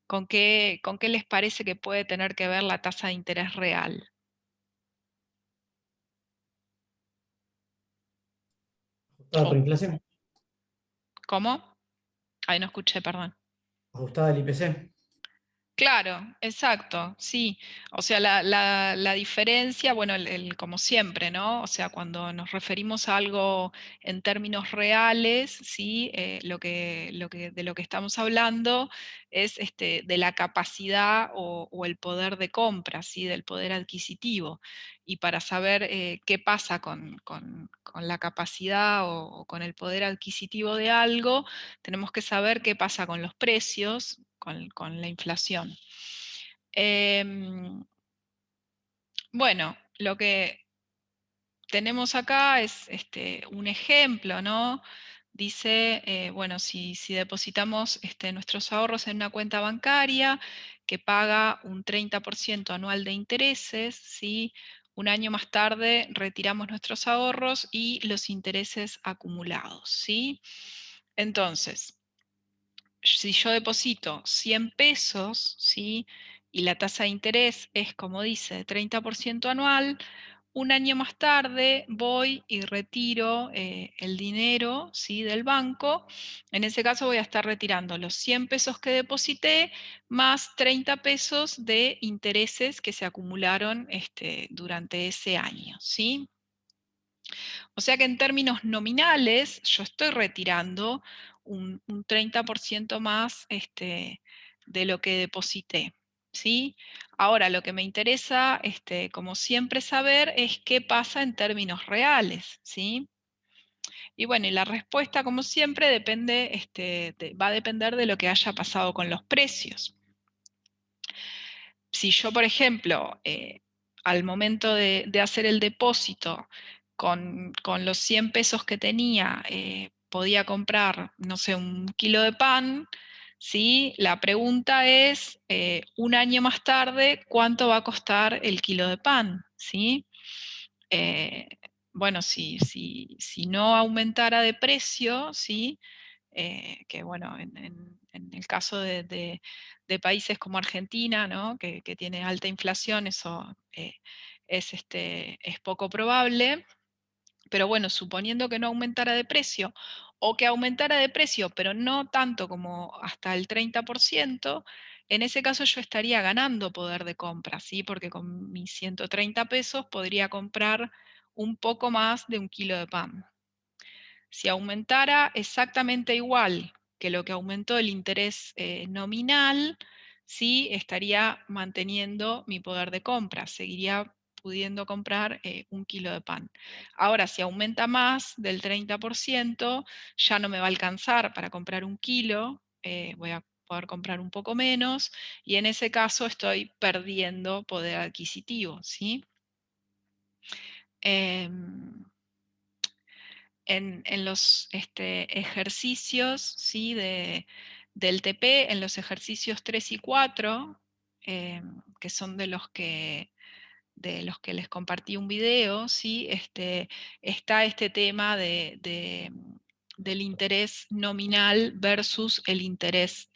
¿Con qué les parece que puede tener que ver la tasa de interés real? Ajustada por O- inflación, ¿Cómo? Ahí no escuché, perdón. ajustada al IPC. Claro, exacto, sí. O sea, la diferencia, bueno, como siempre, ¿no? O sea, cuando nos referimos a algo en términos reales, sí, de lo que estamos hablando es de la capacidad o el poder de compra, sí, del poder adquisitivo. Y para saber qué pasa con la capacidad o con el poder adquisitivo de algo, tenemos que saber qué pasa con los precios, con la inflación. Bueno, lo que tenemos acá es un ejemplo, ¿no? Dice, bueno, si depositamos nuestros ahorros en una cuenta bancaria que paga un 30% anual de intereses, ¿sí? Un año más tarde retiramos nuestros ahorros y los intereses acumulados, ¿sí? Entonces, si yo deposito 100 pesos, ¿sí? Y la tasa de interés es, como dice, 30% anual, un año más tarde voy y retiro el dinero, ¿sí? Del banco. En ese caso voy a estar retirando los 100 pesos que deposité más 30 pesos de intereses que se acumularon durante ese año, ¿sí? O sea que en términos nominales yo estoy retirando un 30% más de lo que deposité, ¿sí? Ahora, lo que me interesa, como siempre, saber es qué pasa en términos reales, ¿sí? Y bueno, y la respuesta, como siempre, va a depender de lo que haya pasado con los precios. Si yo, por ejemplo, al momento de hacer el depósito, con los 100 pesos que tenía, podía comprar, no sé, un kilo de pan, ¿sí? La pregunta es, un año más tarde, ¿cuánto va a costar el kilo de pan? ¿Sí? Eh, bueno, si no aumentara de precio, ¿sí? Que bueno, en el caso de países como Argentina, ¿no? que tiene alta inflación, eso es poco probable. Pero bueno, suponiendo que no aumentara de precio, o que aumentara de precio, pero no tanto como hasta el 30%, en ese caso yo estaría ganando poder de compra, ¿sí? Porque con mis 130 pesos podría comprar un poco más de un kilo de pan. Si aumentara exactamente igual que lo que aumentó el interés nominal, sí estaría manteniendo mi poder de compra, seguiría pudiendo comprar un kilo de pan. Ahora, si aumenta más del 30%, ya no me va a alcanzar para comprar un kilo, voy a poder comprar un poco menos, y en ese caso estoy perdiendo poder adquisitivo, ¿sí? Em, en los ejercicios, ¿sí? Del TP, en los ejercicios 3 y 4, que son de los que les compartí un video, ¿sí? Está este tema del interés nominal versus el interés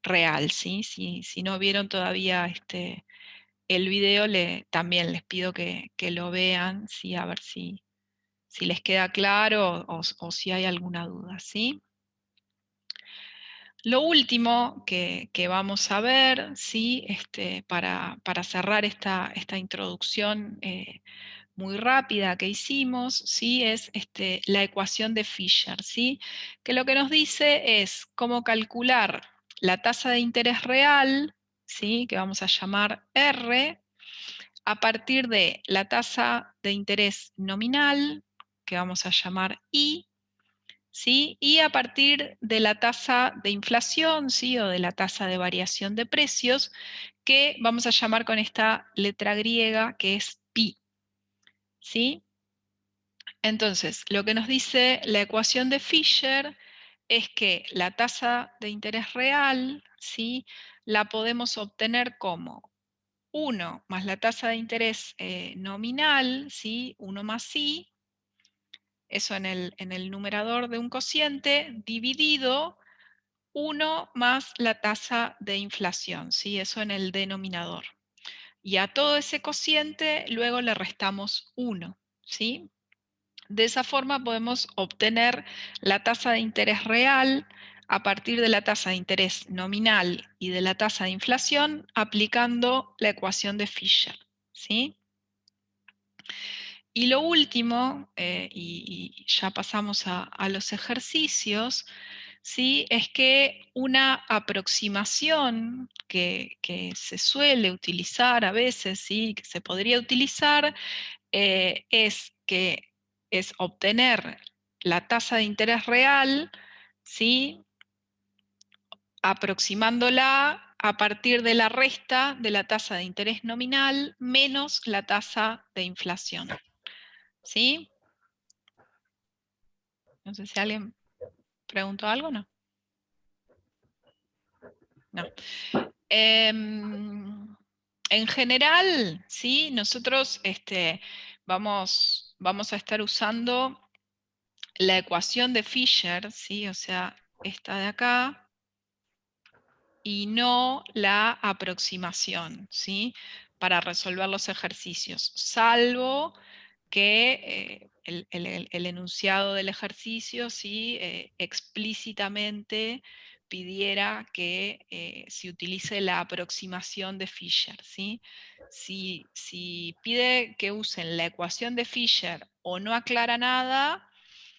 real, ¿sí? Si no vieron todavía el video, también les pido que lo vean, ¿sí? A ver si les queda claro o si hay alguna duda, ¿sí? Lo último que vamos a ver, ¿sí? Para cerrar esta introducción muy rápida que hicimos, ¿sí? Es la ecuación de Fisher, ¿sí? Que lo que nos dice es cómo calcular la tasa de interés real, ¿sí? Que vamos a llamar R, a partir de la tasa de interés nominal, que vamos a llamar I, ¿sí? Y a partir de la tasa de inflación, ¿sí? O de la tasa de variación de precios, que vamos a llamar con esta letra griega, que es pi, ¿sí? Entonces, lo que nos dice la ecuación de Fisher es que la tasa de interés real, ¿sí? La podemos obtener como 1 más la tasa de interés nominal, ¿sí? 1 más i, eso en el numerador de un cociente, dividido 1 más la tasa de inflación, ¿sí? Eso en el denominador. Y a todo ese cociente luego le restamos 1, ¿sí? De esa forma podemos obtener la tasa de interés real a partir de la tasa de interés nominal y de la tasa de inflación aplicando la ecuación de Fisher, ¿sí? Y lo último, y ya pasamos a los ejercicios, ¿sí? Es que una aproximación que se suele utilizar a veces, ¿sí? Que se podría utilizar, es obtener la tasa de interés real, ¿sí? Aproximándola a partir de la resta de la tasa de interés nominal menos la tasa de inflación, ¿sí? No sé si alguien preguntó algo, ¿no? No. En general, ¿sí? Nosotros vamos a estar usando la ecuación de Fisher, ¿sí? O sea, esta de acá, y no la aproximación, ¿sí? Para resolver los ejercicios, salvo que el enunciado del ejercicio, ¿sí? Explícitamente pidiera que se utilice la aproximación de Fisher, ¿sí? Si pide que usen la ecuación de Fisher o no aclara nada,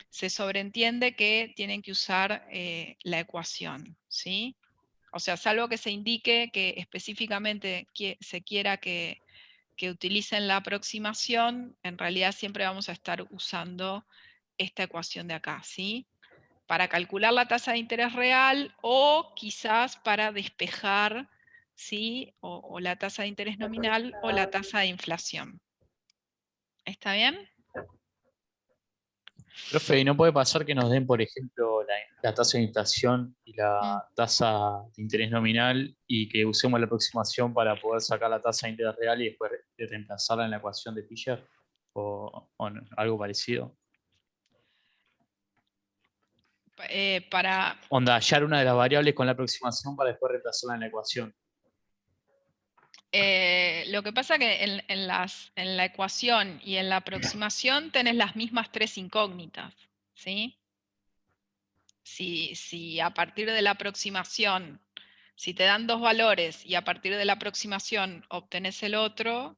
se sobreentiende que tienen que usar la ecuación, ¿sí? O sea, salvo que se indique que específicamente se quiera que utilicen la aproximación, en realidad siempre vamos a estar usando esta ecuación de acá, ¿sí? Para calcular la tasa de interés real o quizás para despejar, ¿sí? O la tasa de interés nominal o la tasa de inflación. ¿Está bien? Profe, ¿y no puede pasar que nos den, por ejemplo, la tasa de inflación y la tasa de interés nominal y que usemos la aproximación para poder sacar la tasa de interés real y después reemplazarla en la ecuación de Fisher? ¿O no, algo parecido? Para, Onda, hallar una de las variables con la aproximación para después reemplazarla en la ecuación. lo que pasa que en la ecuación y en la aproximación tenés las mismas 3 incógnitas, ¿sí? Si a partir de la aproximación, si te dan 2 valores y a partir de la aproximación obtenés el otro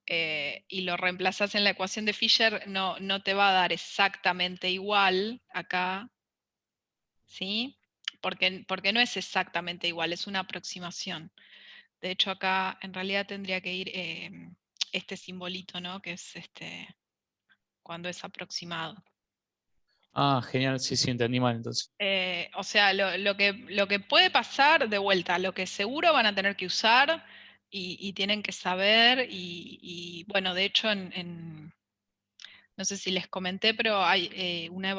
y lo reemplazas en la ecuación de Fisher, no te va a dar exactamente igual acá, ¿sí? Porque no es exactamente igual, es una aproximación. De hecho, acá en realidad tendría que ir este simbolito, ¿no? Que es cuando es aproximado. Ah, genial, sí, sí, entendí mal entonces. O sea, lo que puede pasar de vuelta, lo que seguro van a tener que usar y tienen que saber, y bueno, de hecho No sé si les comenté, pero hay una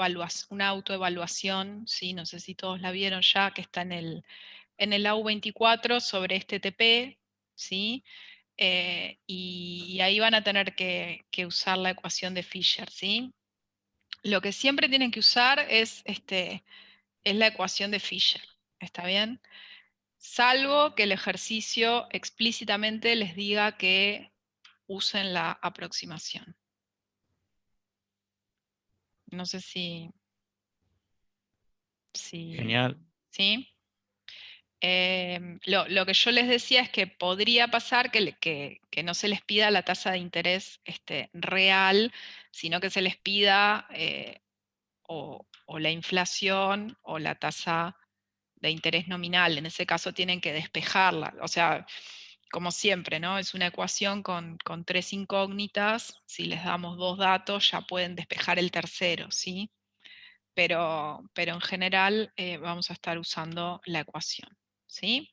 autoevaluación, ¿sí? No sé si todos la vieron ya, que está en el AU24 sobre este TP, ¿sí? Y ahí van a tener que usar la ecuación de Fisher, ¿sí? Lo que siempre tienen que usar es la ecuación de Fisher, ¿está bien? Salvo que el ejercicio explícitamente les diga que usen la aproximación. No sé si Genial. ¿sí? Lo que yo les decía es que podría pasar que no se les pida la tasa de interés real, sino que se les pida o la inflación o la tasa de interés nominal. En ese caso tienen que despejarla. O sea, como siempre, ¿no? Es una ecuación con 3 incógnitas. Si les damos 2 datos, ya pueden despejar el tercero, ¿sí? Pero en general vamos a estar usando la ecuación, ¿sí?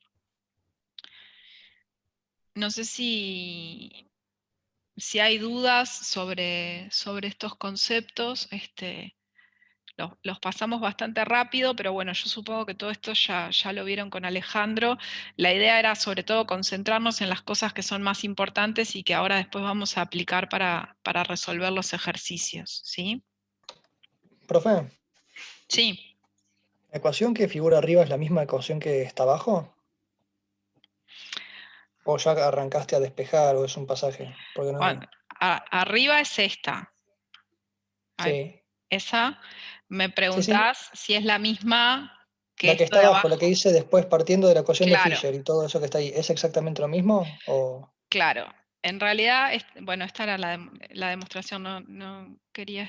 No sé si hay dudas sobre estos conceptos. Los pasamos bastante rápido, pero bueno, yo supongo que todo esto ya lo vieron con Alejandro. La idea era sobre todo concentrarnos en las cosas que son más importantes y que ahora después vamos a aplicar para resolver los ejercicios, ¿sí? Profe, Sí. ¿la ecuación que figura arriba es la misma ecuación que está abajo? ¿O ya arrancaste a despejar o es un pasaje? Porque no vi. Arriba es esta. Ahí, Sí, esa. Me sí, sí. preguntás si es la misma que La que esto está de abajo, la abajo. que hice después partiendo de la ecuación de Claro. Fisher y todo eso que está ahí, ¿es exactamente lo mismo? ¿O Claro, en realidad, bueno, esta era la demostración, no quería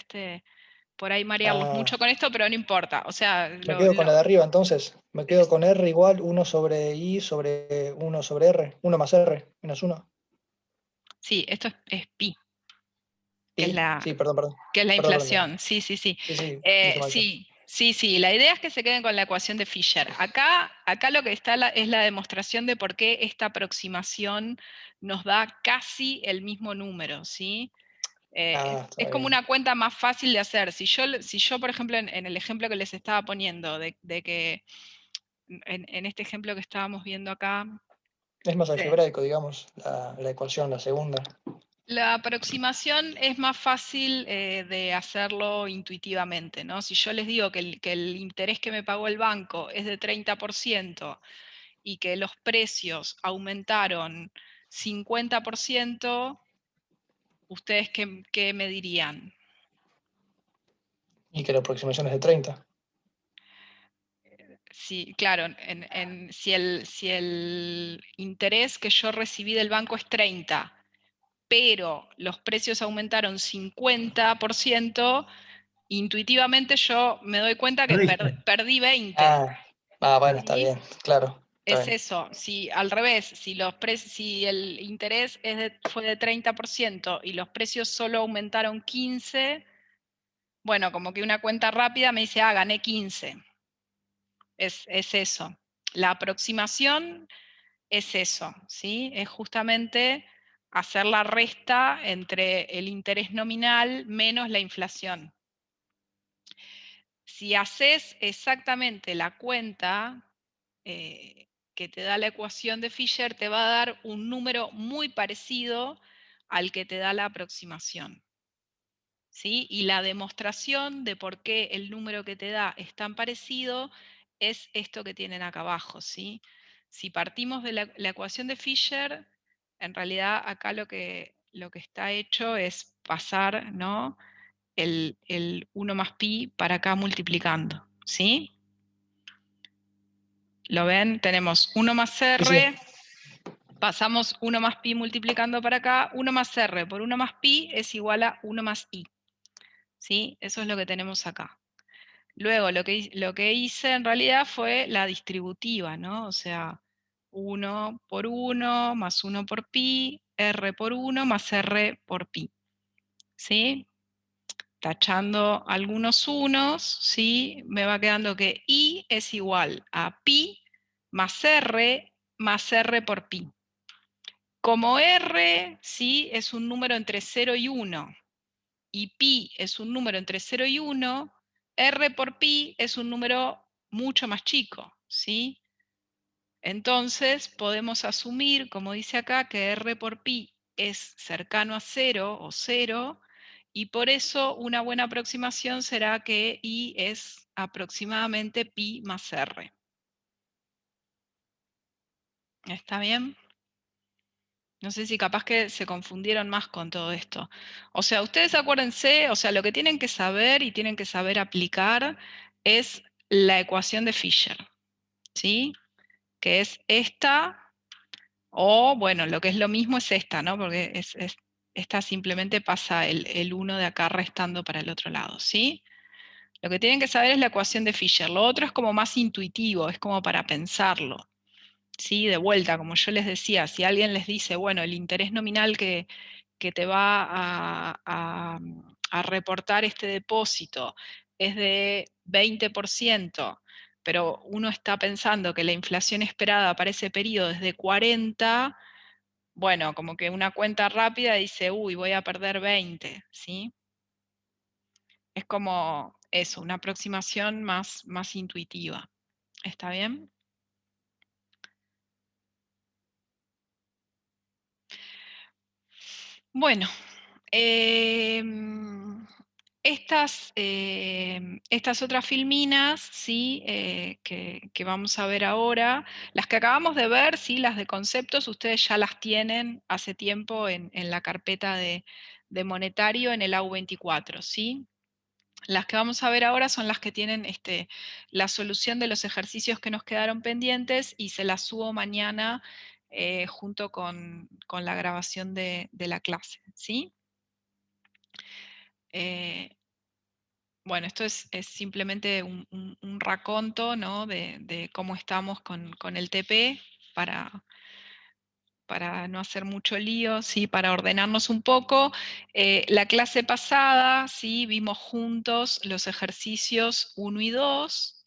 por ahí marearlos mucho ah, con esto, pero no importa. O sea, me quedo con la de arriba entonces? Me quedo con R igual 1 sobre I sobre 1 sobre R, 1 más R, menos 1. sí, esto es pi, que es ¿Y? la, Sí, perdón, perdón. que es la Perdón, perdón. inflación. Sí, sí, sí. Sí, sí, dije mal yo. Sí, la idea es que se queden con la ecuación de Fisher. Acá lo que está es la demostración de por qué esta aproximación nos da casi el mismo número, ¿sí? Está Es como bien. una cuenta más fácil de hacer. Si yo por ejemplo, en el ejemplo que les estaba poniendo, de que en este ejemplo que estábamos viendo acá, Es más de- algebraico, digamos, la ecuación, la segunda. la aproximación es más fácil de hacerlo intuitivamente, ¿no? Si yo les digo que el interés que me pagó el banco es de 30% y que los precios aumentaron 50%, ¿ustedes qué me dirían? Y que la aproximación es de 30. Sí, claro, si el interés que yo recibí del banco es 30, pero los precios aumentaron 50%, intuitivamente yo me doy cuenta que Perdiste. perdí 20. Bueno, está ¿Sí? bien, claro, está Es bien. eso, si al revés, si el interés fue de 30% y los precios solo aumentaron 15, bueno, como que una cuenta rápida me dice, gané 15. Es eso. La aproximación es eso, ¿sí? Es justamente hacer la resta entre el interés nominal menos la inflación. Si haces exactamente la cuenta que te da la ecuación de Fisher, te va a dar un número muy parecido al que te da la aproximación, ¿sí? Y la demostración de por qué el número que te da es tan parecido es esto que tienen acá abajo, ¿sí? Si partimos de la ecuación de Fisher, en realidad acá lo que está hecho es pasar, ¿no?, el 1 más pi para acá multiplicando, ¿sí? ¿Lo ven? Tenemos 1 más Sí, sí. r, pasamos 1 más pi multiplicando para acá, 1 más r por 1 más pi es igual a 1 más i, ¿sí? Eso es lo que tenemos acá. Luego, lo que hice en realidad fue la distributiva, ¿no? O sea, 1 por 1 más 1 por pi, r por 1 más r por pi, ¿sí? Tachando algunos unos, ¿sí? Me va quedando que i es igual a pi más r por pi. Como r, ¿sí?, es un número entre 0 y 1, y pi es un número entre 0 y 1, r por pi es un número mucho más chico, ¿sí? Entonces podemos asumir, como dice acá, que r por pi es cercano a 0 o 0, y por eso una buena aproximación será que i es aproximadamente pi más r. ¿Está bien? No sé si capaz que se confundieron más con todo esto. O sea, ustedes acuérdense, o sea, lo que tienen que saber y tienen que saber aplicar es la ecuación de Fisher, ¿sí? Que es esta, o bueno, lo que es lo mismo es esta, ¿no? Porque esta simplemente pasa el 1 de acá restando para el otro lado, ¿sí? Lo que tienen que saber es la ecuación de Fisher. Lo otro es como más intuitivo, es como para pensarlo. Sí, de vuelta, como yo les decía, si alguien les dice, bueno, el interés nominal que te va a reportar este depósito es de 20%, pero uno está pensando que la inflación esperada para ese periodo es de 40, bueno, como que una cuenta rápida dice, uy, voy a perder 20, ¿sí? Es como eso, una aproximación más intuitiva. ¿Está bien? Bueno, estas otras filminas, ¿sí? Que vamos a ver ahora, las que acabamos de ver, ¿sí? Las de conceptos, ustedes ya las tienen hace tiempo en la carpeta de monetario en el AU24, ¿sí? Las que vamos a ver ahora son las que tienen la solución de los ejercicios que nos quedaron pendientes y se las subo mañana junto con la grabación de la clase, ¿sí? Bueno, esto es simplemente un raconto, ¿no? de cómo estamos con el TP para no hacer mucho lío, ¿sí? Para ordenarnos un poco. La clase pasada, ¿sí? Vimos juntos los ejercicios 1 y 2,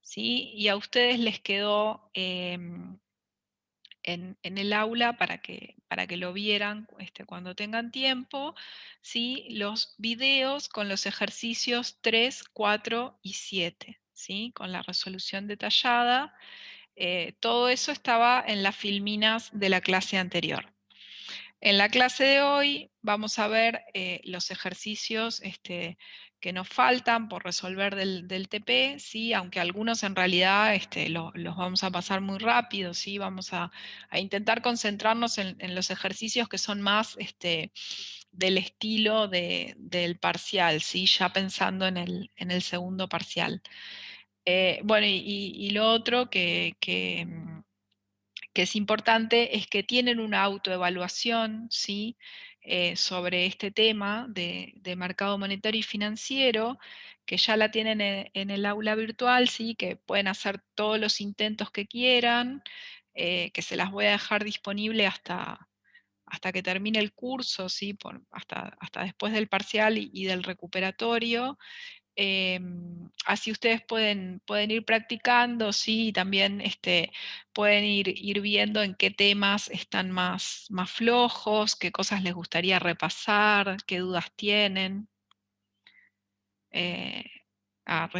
¿sí? Y a ustedes les quedó en el aula para que lo vieran cuando tengan tiempo, ¿sí? Los videos con los ejercicios 3, 4 y 7, ¿sí? Con la resolución detallada. Todo eso estaba en las filminas de la clase anterior. En la clase de hoy vamos a ver los ejercicios que nos faltan por resolver del TP, ¿sí? Aunque algunos en realidad los vamos a pasar muy rápido, ¿sí? Vamos a intentar concentrarnos en los ejercicios que son más del estilo del parcial, ¿sí? Ya pensando en el segundo parcial. Bueno, y lo otro que es importante es que tienen una autoevaluación, ¿sí? Sobre este tema de mercado monetario y financiero, que ya la tienen en el aula virtual, ¿sí? Que pueden hacer todos los intentos que quieran, que se las voy a dejar disponible hasta que termine el curso, ¿sí? Hasta después del parcial y del recuperatorio. Así ustedes pueden ir practicando, ¿sí? Y también pueden ir viendo en qué temas están más flojos, qué cosas les gustaría repasar, qué dudas tienen.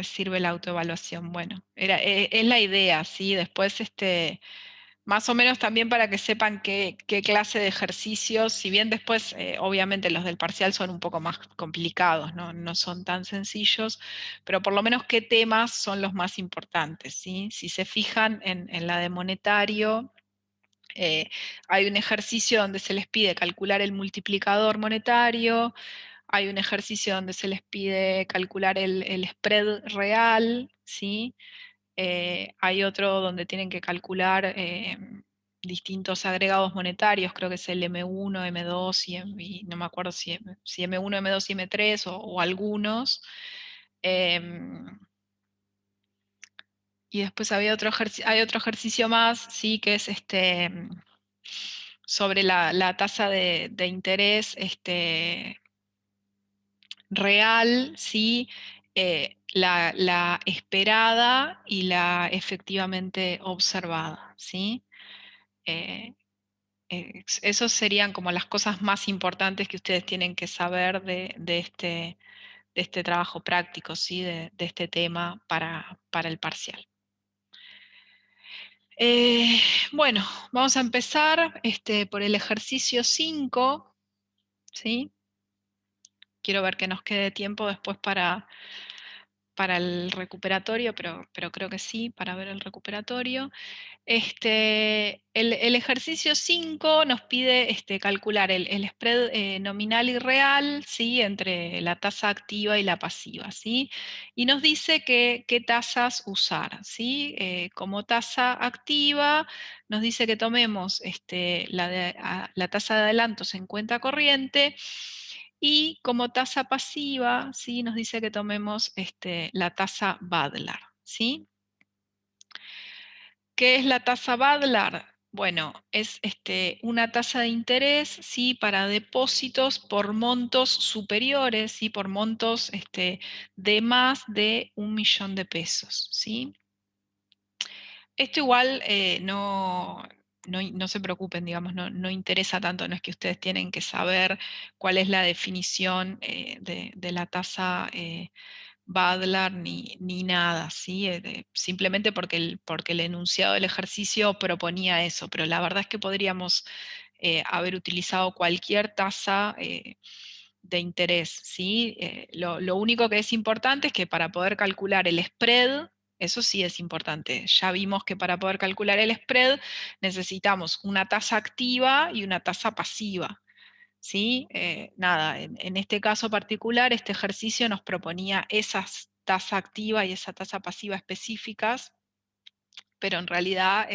Sirve la autoevaluación. Bueno, es la idea, ¿sí? Después más o menos también para que sepan qué clase de ejercicios, si bien después obviamente los del parcial son un poco más complicados, no son tan sencillos, pero por lo menos qué temas son los más importantes, ¿sí? Si se fijan en la de monetario, hay un ejercicio donde se les pide calcular el multiplicador monetario, hay un ejercicio donde se les pide calcular el spread real, ¿sí? Hay otro donde tienen que calcular distintos agregados monetarios, creo que es el M1, M2 y no me acuerdo si M1, M2 y M3 o algunos. Y después hay otro ejercicio más, sí, que es sobre la tasa de interés real, ¿sí? La esperada y la efectivamente observada, ¿sí? Esos serían como las cosas más importantes que ustedes tienen que saber de este trabajo práctico, ¿sí? de este tema para el parcial. Bueno, vamos a empezar por el ejercicio 5, ¿sí? Quiero ver que nos quede tiempo después para el recuperatorio, pero creo que sí, para ver el recuperatorio. El ejercicio 5 nos pide calcular el spread nominal y real, ¿sí? Entre la tasa activa y la pasiva, ¿sí? Y nos dice qué tasas usar, ¿sí? Como tasa activa nos dice que tomemos la tasa de adelantos en cuenta corriente, y como tasa pasiva, ¿sí? Nos dice que tomemos la tasa Badlar, ¿sí? ¿Qué es la tasa Badlar? Bueno, es una tasa de interés, ¿sí? Para depósitos por montos superiores, ¿sí? Por montos de más de 1 millón de pesos, ¿sí? Esto igual no se preocupen, digamos, no interesa tanto, no es que ustedes tienen que saber cuál es la definición de la tasa Badlar ni nada, ¿sí? Simplemente porque el enunciado del ejercicio proponía eso, pero la verdad es que podríamos haber utilizado cualquier tasa de interés, ¿sí? Lo único que es importante es que para poder calcular el spread, eso sí es importante. Ya vimos que para poder calcular el spread necesitamos una tasa activa y una tasa pasiva. ¿Sí? Nada, en este caso particular, este ejercicio nos proponía esas tasa activa y esa tasa pasiva específicas, pero en realidad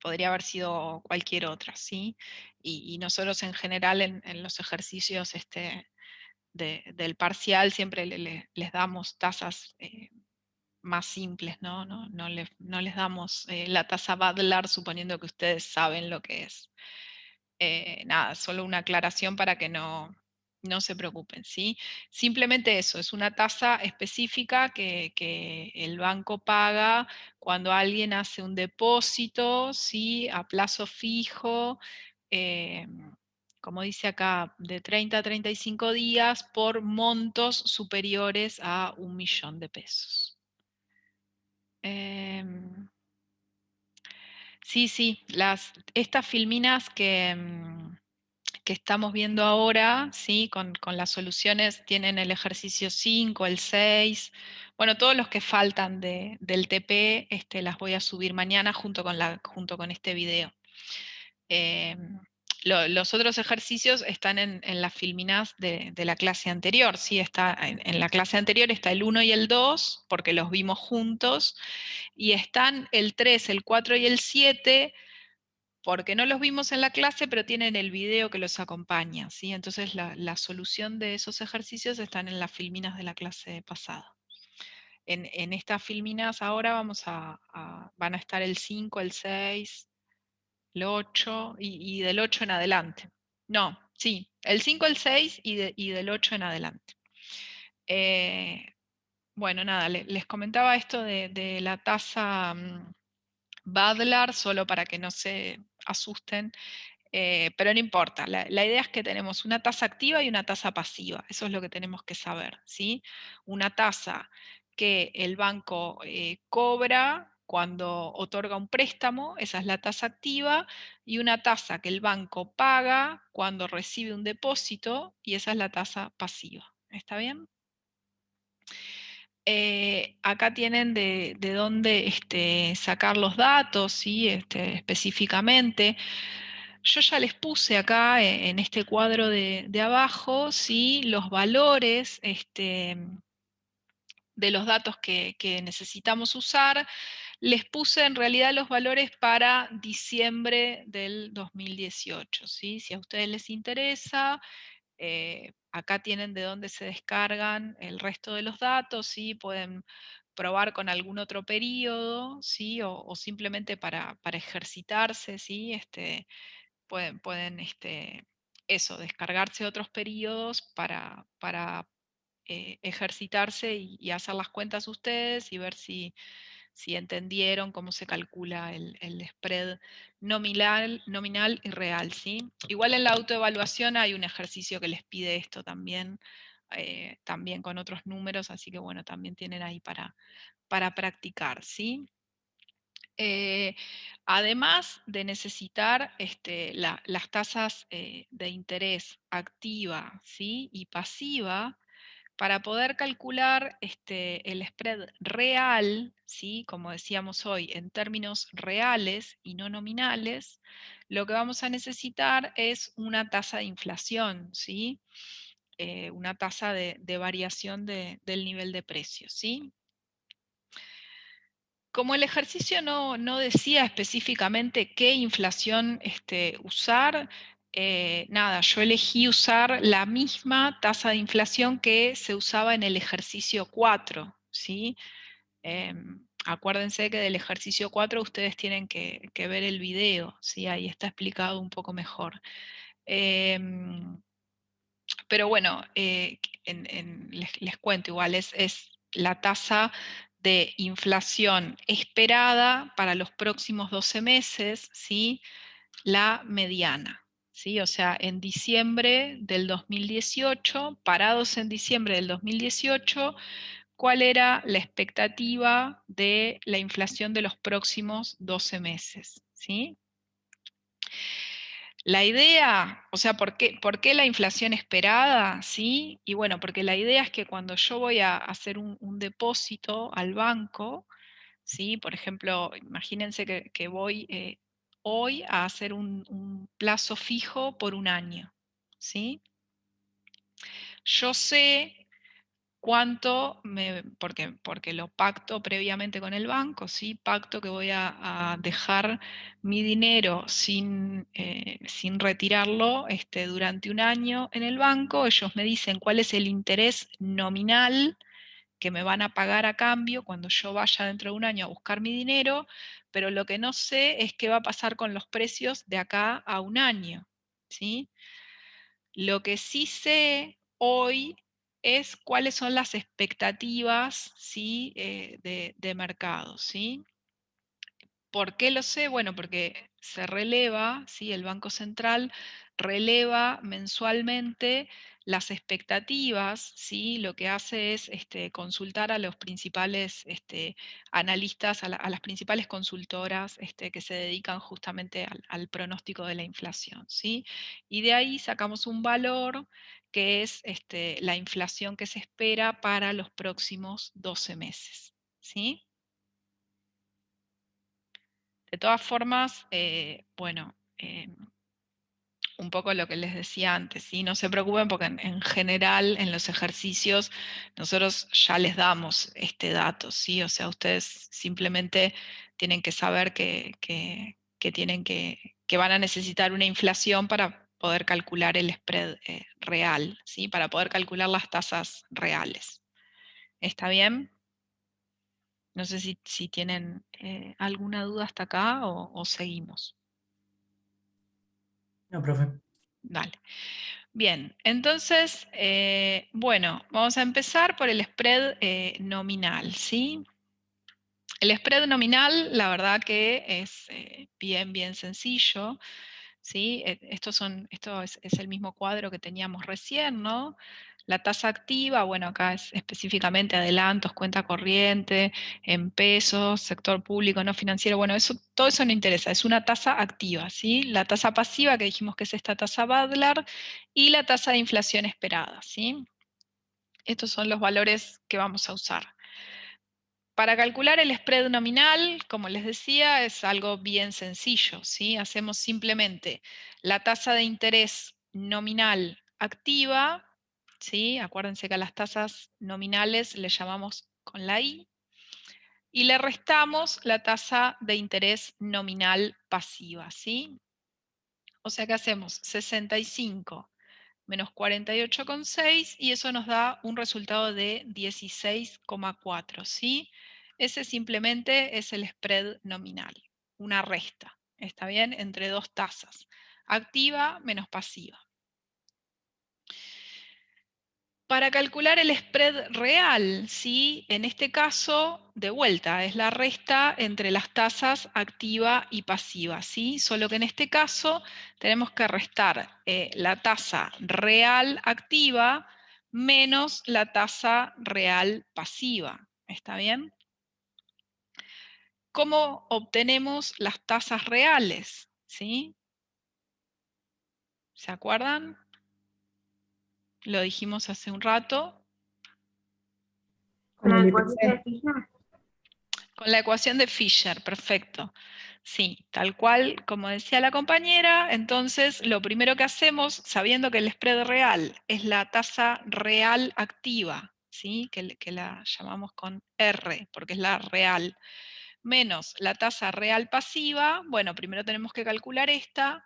podría haber sido cualquier otra, ¿sí? Y nosotros en general en los ejercicios del parcial siempre les damos tasas más simples, ¿no? No les damos la tasa Badlar suponiendo que ustedes saben lo que es. Nada, solo una aclaración para que no se preocupen, ¿sí? Simplemente eso, es una tasa específica que el banco paga cuando alguien hace un depósito, ¿sí? A plazo fijo, como dice acá, de 30 a 35 días por montos superiores a 1 millón de pesos. Sí, estas filminas que estamos viendo ahora, ¿sí? Con las soluciones tienen el ejercicio 5, el 6, bueno, todos los que faltan del TP las voy a subir mañana junto con este video. Los otros ejercicios están en las filminas de la clase anterior, ¿sí? En la clase anterior está el 1 y el 2, porque los vimos juntos, y están el 3, el 4 y el 7, porque no los vimos en la clase, pero tienen el video que los acompaña, ¿sí? Entonces la solución de esos ejercicios están en las filminas de la clase pasada. En estas filminas ahora van a estar el 5, el 6, el 8 y del 8 en adelante. No, sí, el 5, el 6 y del 8 en adelante. Bueno, nada, les comentaba esto de la tasa Badlar, solo para que no se asusten, pero no importa, la idea es que tenemos una tasa activa y una tasa pasiva, eso es lo que tenemos que saber, ¿sí? Una tasa que el banco cobra cuando otorga un préstamo, esa es la tasa activa, y una tasa que el banco paga cuando recibe un depósito, y esa es la tasa pasiva. ¿Está bien? Acá tienen de dónde sacar los datos, ¿sí? Específicamente. Yo ya les puse acá en este cuadro de abajo, ¿sí? Los valores de los datos que necesitamos usar. Les puse en realidad los valores para diciembre del 2018, ¿sí? Si a ustedes les interesa, acá tienen de dónde se descargan el resto de los datos, ¿sí? Pueden probar con algún otro periodo, ¿sí? O simplemente para ejercitarse, ¿sí? Pueden eso, descargarse otros periodos para ejercitarse y hacer las cuentas ustedes y ver si si entendieron cómo se calcula el spread nominal y real, ¿sí? Igual en la autoevaluación hay un ejercicio que les pide esto también, también con otros números, así que bueno, también tienen ahí para practicar, ¿sí? Además de necesitar las tasas de interés activa, ¿sí? Y pasiva, para poder calcular el spread real, ¿sí? Como decíamos hoy, en términos reales y no nominales, lo que vamos a necesitar es una tasa de inflación, ¿sí? Una tasa de variación del nivel de precios, ¿sí? Como el ejercicio no decía específicamente qué inflación usar, nada, yo elegí usar la misma tasa de inflación que se usaba en el ejercicio 4, ¿sí? Acuérdense que del ejercicio 4 ustedes tienen que ver el video, ¿sí? Ahí está explicado un poco mejor. Pero bueno, les cuento, igual es la tasa de inflación esperada para los próximos 12 meses, ¿sí? La mediana, ¿sí? O sea, en diciembre del 2018, parados en diciembre del 2018, ¿cuál era la expectativa de la inflación de los próximos 12 meses, ¿sí? La idea, o sea, ¿por qué la inflación esperada? ¿Sí? Y bueno, porque la idea es que cuando yo voy a hacer un depósito al banco, ¿sí? Por ejemplo, imagínense que voy hoy a hacer un plazo fijo por un año, ¿sí? Yo sé cuánto, porque lo pacto previamente con el banco, ¿sí? Pacto que voy a dejar mi dinero sin retirarlo durante un año en el banco. Ellos me dicen cuál es el interés nominal que me van a pagar a cambio cuando yo vaya dentro de un año a buscar mi dinero, pero lo que no sé es qué va a pasar con los precios de acá a un año, ¿sí? Lo que sí sé hoy es cuáles son las expectativas, ¿sí? De mercado, ¿sí? ¿Por qué lo sé? Bueno, porque se releva, ¿sí? El Banco Central releva mensualmente las expectativas, ¿sí? Lo que hace es consultar a los principales analistas, a las principales consultoras que se dedican justamente al pronóstico de la inflación, ¿sí? Y de ahí sacamos un valor que es la inflación que se espera para los próximos 12 meses, ¿sí? De todas formas, bueno, un poco lo que les decía antes, ¿sí? No se preocupen porque en general en los ejercicios nosotros ya les damos este dato, ¿sí? O sea, ustedes simplemente tienen que saber que van a necesitar una inflación para poder calcular el spread real, ¿sí? Para poder calcular las tasas reales. ¿Está bien? No sé si tienen alguna duda hasta acá o seguimos. No, profe. Dale. Bien, entonces, bueno, vamos a empezar por el spread nominal, ¿sí? El spread nominal, la verdad que es bien sencillo, ¿sí? Esto es el mismo cuadro que teníamos recién, ¿no? La tasa activa, bueno, acá es específicamente adelantos, cuenta corriente, en pesos, sector público, no financiero, bueno, todo eso no interesa, es una tasa activa, ¿sí? La tasa pasiva, que dijimos que es esta tasa Badlar, y la tasa de inflación esperada, ¿sí? Estos son los valores que vamos a usar. Para calcular el spread nominal, como les decía, es algo bien sencillo, ¿sí? Hacemos simplemente la tasa de interés nominal activa, ¿sí? Acuérdense que a las tasas nominales le llamamos con la I, y le restamos la tasa de interés nominal pasiva, ¿sí? O sea que hacemos 65 menos 48,6 y eso nos da un resultado de 16,4, ¿sí? Ese simplemente es el spread nominal, una resta, ¿está bien? Entre dos tasas, activa menos pasiva. Para calcular el spread real, ¿sí? En este caso, de vuelta, es la resta entre las tasas activa y pasiva, ¿sí? Solo que en este caso tenemos que restar la tasa real activa menos la tasa real pasiva. ¿Está bien? ¿Cómo obtenemos las tasas reales? ¿Sí? ¿Se acuerdan? Lo dijimos hace un rato. Con La el ecuación IPC. de Fisher. Con la ecuación de Fisher, perfecto. Sí, tal cual, como decía la compañera, entonces lo primero que hacemos, sabiendo que el spread real es la tasa real activa, ¿sí? que la llamamos con R, porque es la real, menos la tasa real pasiva, bueno, primero tenemos que calcular esta,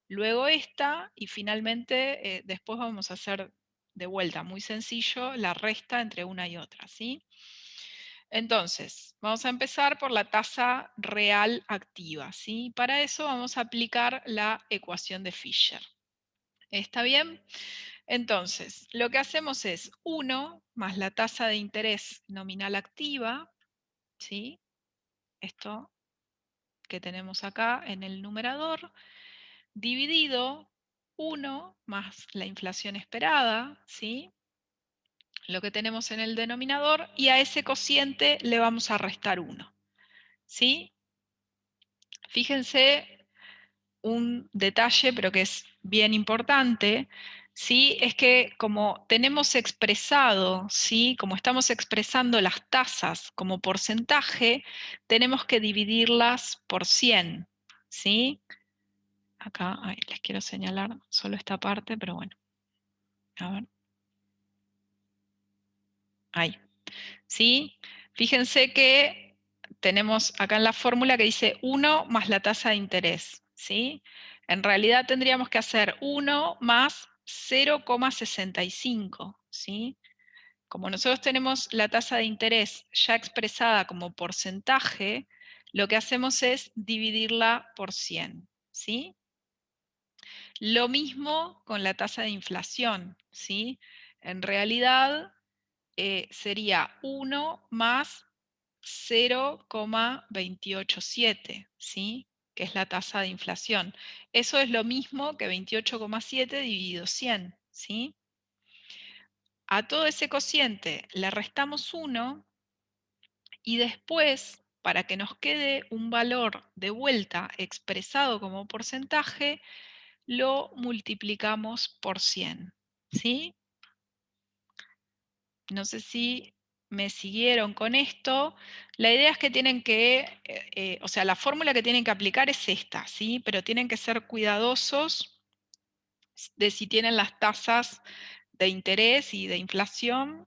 luego esta, y finalmente después vamos a hacer de vuelta, muy sencillo, la resta entre una y otra, ¿sí? Entonces, vamos a empezar por la tasa real activa, ¿sí? Para eso vamos a aplicar la ecuación de Fisher. ¿Está bien? Entonces, lo que hacemos es 1 más la tasa de interés nominal activa, ¿sí? Esto que tenemos acá en el numerador, dividido 1 más la inflación esperada, ¿sí? Lo que tenemos en el denominador, y a ese cociente le vamos a restar 1, ¿sí? Fíjense un detalle, pero que es bien importante, ¿sí? Es que como tenemos expresado, ¿sí? Como estamos expresando las tasas como porcentaje, tenemos que dividirlas por 100, ¿sí? Acá les quiero señalar solo esta parte, pero bueno. A ver. Ahí. ¿Sí? Fíjense que tenemos acá en la fórmula que dice 1 más la tasa de interés, ¿sí? En realidad tendríamos que hacer 1 más 0,65, ¿sí? Como nosotros tenemos la tasa de interés ya expresada como porcentaje, lo que hacemos es dividirla por 100, ¿sí? Lo mismo con la tasa de inflación, ¿sí? En realidad sería 1 más 0,287, ¿sí? Que es la tasa de inflación. Eso es lo mismo que 28,7 dividido 100, ¿sí? A todo ese cociente le restamos 1 y después, para que nos quede un valor de vuelta expresado como porcentaje, lo multiplicamos por 100, ¿sí? No sé si me siguieron con esto. La idea es que tienen que, o sea, la fórmula que tienen que aplicar es esta, ¿sí? Pero tienen que ser cuidadosos de si tienen las tasas de interés y de inflación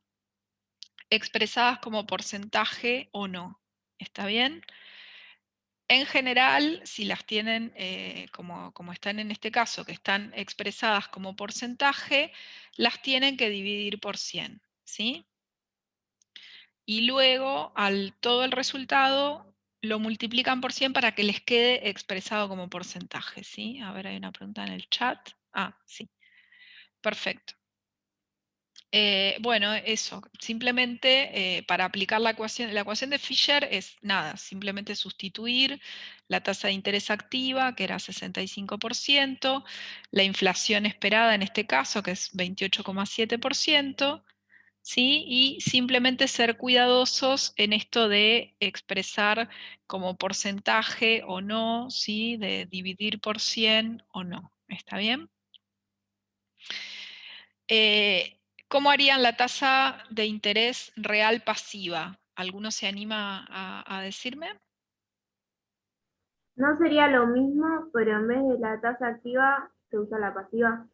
expresadas como porcentaje o no. ¿Está bien? En general, si las tienen como están en este caso, que están expresadas como porcentaje, las tienen que dividir por 100, ¿sí? Y luego todo el resultado lo multiplican por 100 para que les quede expresado como porcentaje, ¿sí? A ver, hay una pregunta en el chat. Ah, sí. Perfecto. Bueno, eso. Simplemente para aplicar la ecuación de Fisher es nada, simplemente sustituir la tasa de interés activa, que era 65%, la inflación esperada en este caso, que es 28,7%, ¿sí? Y simplemente ser cuidadosos en esto de expresar como porcentaje o no, ¿sí? De dividir por 100 o no. ¿Está bien? ¿Cómo harían la tasa de interés real pasiva? ¿Alguno se anima a decirme? No sería lo mismo, pero en vez de la tasa activa se usa la pasiva.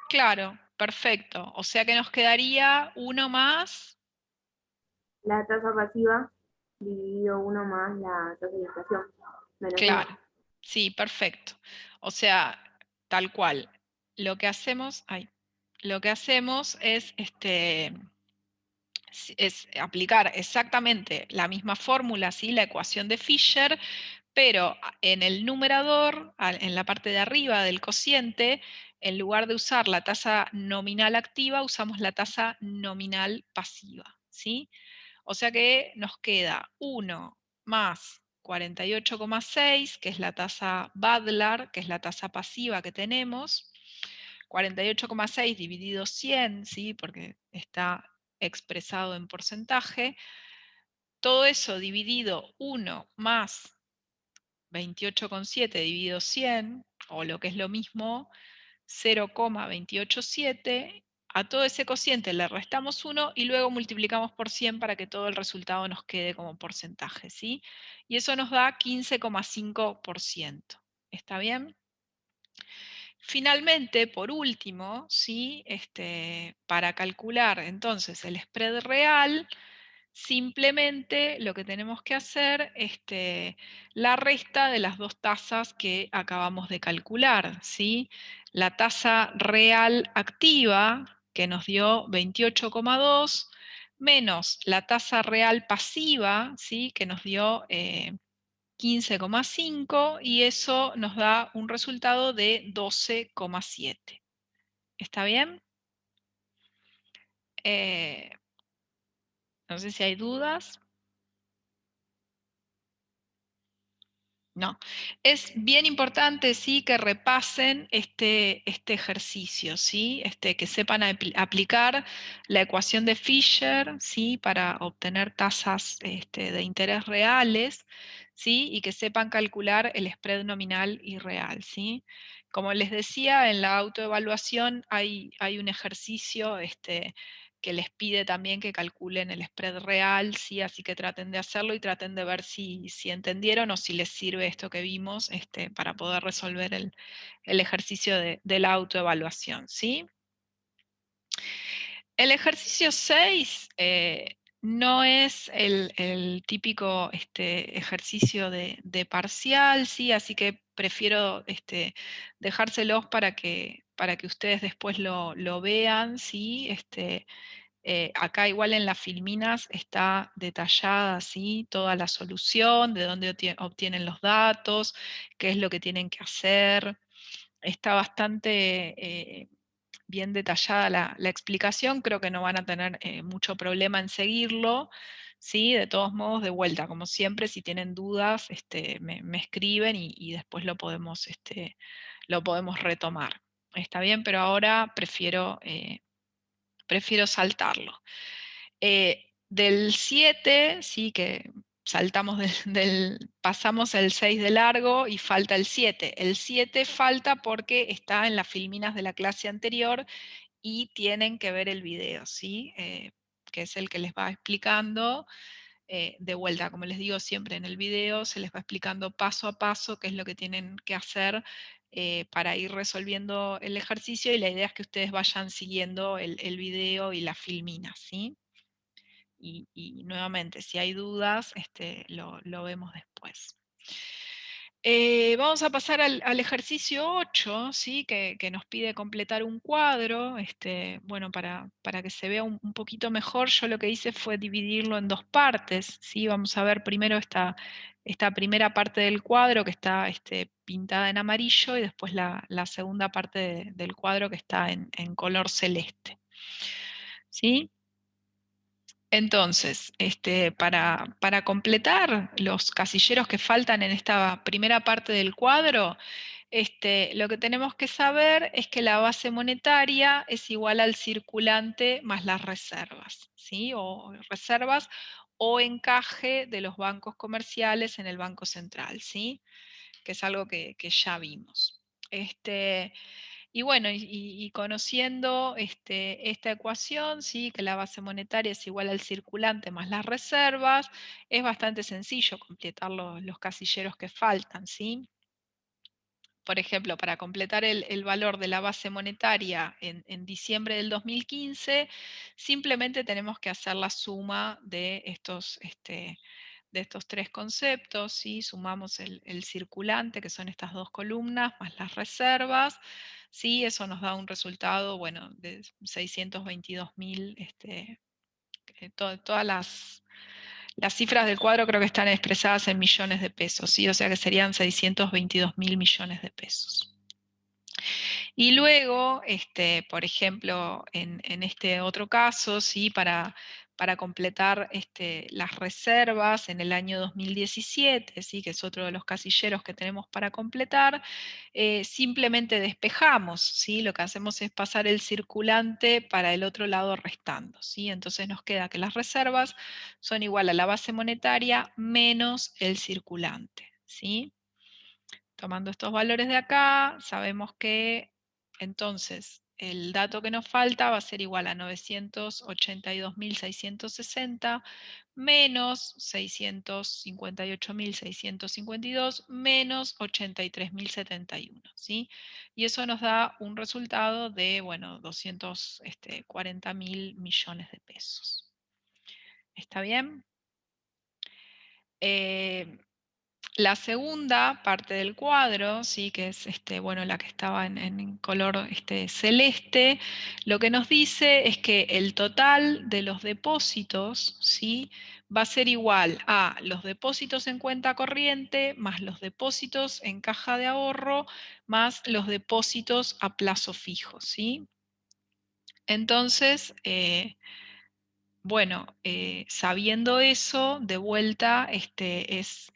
Claro, perfecto. O sea que nos quedaría 1 más. La tasa pasiva dividido 1 más la tasa de inflación. Menos Claro, sí, perfecto. O sea, tal cual. Lo que hacemos, es aplicar exactamente la misma fórmula, ¿sí? La ecuación de Fisher, pero en el numerador, en la parte de arriba del cociente, en lugar de usar la tasa nominal activa, usamos la tasa nominal pasiva, ¿sí? O sea que nos queda 1 más 48,6, que es la tasa Badlar, que es la tasa pasiva que tenemos. 48,6 dividido 100, ¿sí? Porque está expresado en porcentaje. Todo eso dividido 1 más 28,7 dividido 100, o lo que es lo mismo, 0,287. A todo ese cociente le restamos 1 y luego multiplicamos por 100 para que todo el resultado nos quede como porcentaje, ¿sí? Y eso nos da 15,5%. ¿Está bien? Finalmente, por último, ¿sí? Para calcular entonces el spread real, simplemente lo que tenemos que hacer es la resta de las dos tasas que acabamos de calcular, ¿sí? La tasa real activa, que nos dio 28,2, menos la tasa real pasiva, ¿sí? Que nos dio 15,5, y eso nos da un resultado de 12,7. ¿Está bien? No sé si hay dudas. No. Es bien importante, sí, que repasen este ejercicio, ¿sí? Que sepan aplicar la ecuación de Fisher, ¿sí? Para obtener tasas de interés reales, ¿sí? Y que sepan calcular el spread nominal y real, ¿sí? Como les decía, en la autoevaluación hay un ejercicio que les pide también que calculen el spread real, ¿sí? Así que traten de hacerlo y traten de ver si entendieron o si les sirve esto que vimos para poder resolver el ejercicio de la autoevaluación, ¿sí? El ejercicio 6 no es el típico ejercicio de parcial, ¿sí? Así que prefiero dejárselos para que ustedes después lo vean, ¿sí? Acá igual en las filminas está detallada, ¿sí? Toda la solución, de dónde obtienen los datos, qué es lo que tienen que hacer. Está bastante bien detallada la explicación, creo que no van a tener mucho problema en seguirlo, ¿sí? De todos modos, de vuelta, como siempre, si tienen dudas, me escriben y después lo podemos retomar. Está bien, pero ahora prefiero saltarlo. Del 7, sí, que saltamos pasamos el 6 de largo y falta el 7. El 7 falta porque está en las filminas de la clase anterior y tienen que ver el video, ¿sí? Que es el que les va explicando. De vuelta, como les digo siempre en el video, se les va explicando paso a paso qué es lo que tienen que hacer para ir resolviendo el ejercicio, y la idea es que ustedes vayan siguiendo el video y la filmina, ¿sí? Y nuevamente, si hay dudas, lo vemos después. Vamos a pasar al ejercicio 8, ¿sí? Que nos pide completar un cuadro. Bueno, para que se vea un poquito mejor, yo lo que hice fue dividirlo en dos partes, ¿sí? Vamos a ver primero esta primera parte del cuadro que está pintada en amarillo, y después la segunda parte del cuadro que está en color celeste, ¿sí? Entonces, para completar los casilleros que faltan en esta primera parte del cuadro, lo que tenemos que saber es que la base monetaria es igual al circulante más las reservas, ¿sí? O reservas o encaje de los bancos comerciales en el Banco Central, ¿sí? Que es algo que ya vimos. Y bueno, y conociendo esta ecuación, ¿sí? Que la base monetaria es igual al circulante más las reservas, es bastante sencillo completar los casilleros que faltan, ¿sí? Por ejemplo, para completar el valor de la base monetaria en diciembre del 2015, simplemente tenemos que hacer la suma de estos tres conceptos, ¿sí? Sumamos el circulante, que son estas dos columnas, más las reservas, ¿sí? Eso nos da un resultado, bueno, de 622.000, todas Las cifras del cuadro creo que están expresadas en millones de pesos, ¿sí? O sea que serían 622.000 millones de pesos. Y luego, por ejemplo, en este otro caso, ¿sí? Para completar las reservas en el año 2017, ¿sí? Que es otro de los casilleros que tenemos para completar, simplemente despejamos, ¿sí? Lo que hacemos es pasar el circulante para el otro lado restando, ¿sí? Entonces nos queda que las reservas son igual a la base monetaria menos el circulante, ¿sí? Tomando estos valores de acá, sabemos que entonces el dato que nos falta va a ser igual a 982.660 menos 658.652 menos 83.071, ¿sí? Y eso nos da un resultado de, bueno, 240.000 millones de pesos. ¿Está bien? La segunda parte del cuadro, ¿sí? Que es bueno, la que estaba en color celeste, lo que nos dice es que el total de los depósitos, ¿sí? Va a ser igual a los depósitos en cuenta corriente más los depósitos en caja de ahorro más los depósitos a plazo fijo, ¿sí? Entonces, bueno, sabiendo eso, de vuelta es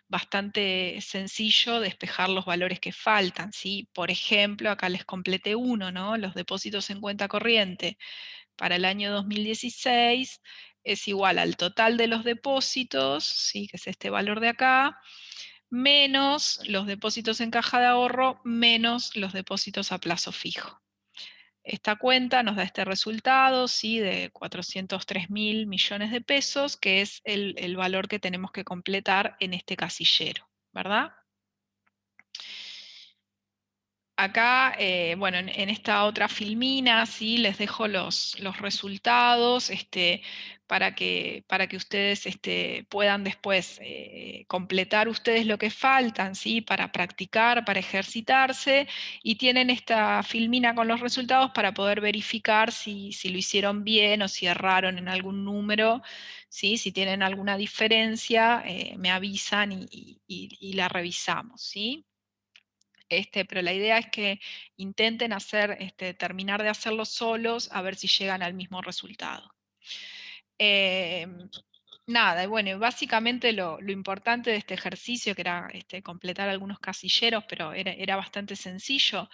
bastante sencillo despejar los valores que faltan, ¿sí? Por ejemplo, acá les completé uno, ¿no? Los depósitos en cuenta corriente para el año 2016 es igual al total de los depósitos, ¿sí? Que es este valor de acá, menos los depósitos en caja de ahorro, menos los depósitos a plazo fijo. Esta cuenta nos da este resultado, ¿sí? De 403.000 millones de pesos, que es el valor que tenemos que completar en este casillero, ¿verdad? Acá, bueno, en esta otra filmina, ¿sí? Les dejo los resultados para que ustedes puedan después completar ustedes lo que faltan, ¿sí? Para practicar, para ejercitarse, y tienen esta filmina con los resultados para poder verificar si lo hicieron bien o si erraron en algún número, ¿sí? Si tienen alguna diferencia, me avisan y la revisamos, ¿sí? Pero la idea es que intenten terminar de hacerlo solos a ver si llegan al mismo resultado. Nada, bueno, básicamente lo importante de este ejercicio, que era completar algunos casilleros, pero era bastante sencillo,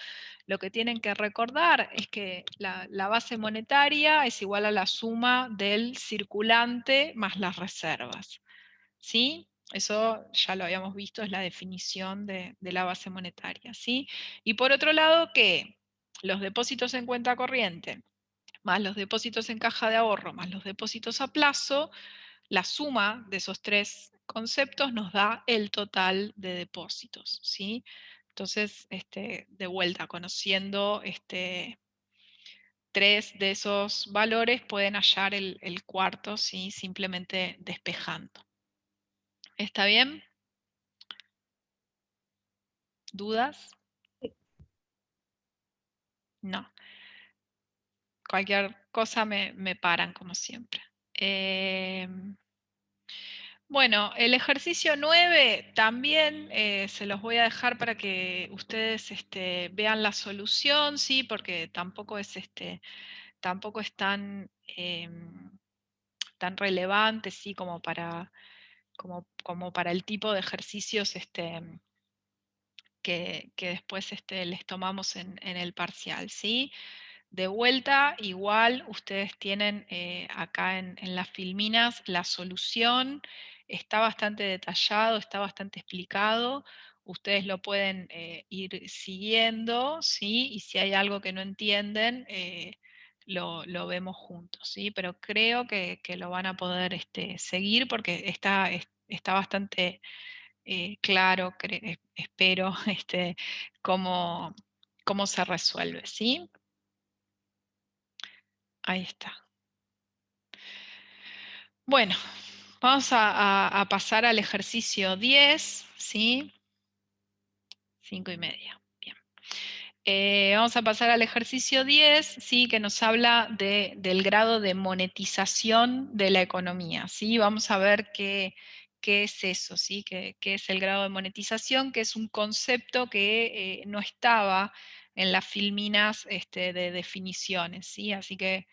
lo que tienen que recordar es que la base monetaria es igual a la suma del circulante más las reservas, ¿sí? Eso ya lo habíamos visto, es la definición de la base monetaria, ¿sí? Y por otro lado, que los depósitos en cuenta corriente, más los depósitos en caja de ahorro, más los depósitos a plazo, la suma de esos tres conceptos nos da el total de depósitos, ¿sí? Entonces, de vuelta, conociendo tres de esos valores, pueden hallar el cuarto, ¿sí? Simplemente despejando. ¿Está bien? ¿Dudas? No. Cualquier cosa me paran, como siempre. Bueno, el ejercicio 9 también se los voy a dejar para que ustedes vean la solución, ¿sí? Porque tampoco es, tampoco es tan, tan relevante, ¿sí? Como para, como para el tipo de ejercicios que después les tomamos en el parcial, ¿sí? De vuelta, igual ustedes tienen acá en las filminas la solución, está bastante detallado, está bastante explicado, ustedes lo pueden ir siguiendo, ¿sí? Y si hay algo que no entienden, lo vemos juntos, ¿sí? Pero creo que lo van a poder seguir porque está bastante claro, espero, cómo se resuelve, ¿sí? Ahí está. Bueno, vamos a pasar al ejercicio 10, ¿sí? 5:30. Bien. Vamos a pasar al ejercicio 10, ¿sí? Que nos habla del grado de monetización de la economía, ¿sí? Vamos a ver qué es eso, ¿sí? ¿Qué es el grado de monetización? Que es un concepto que no estaba en las filminas de definiciones, ¿sí? Así que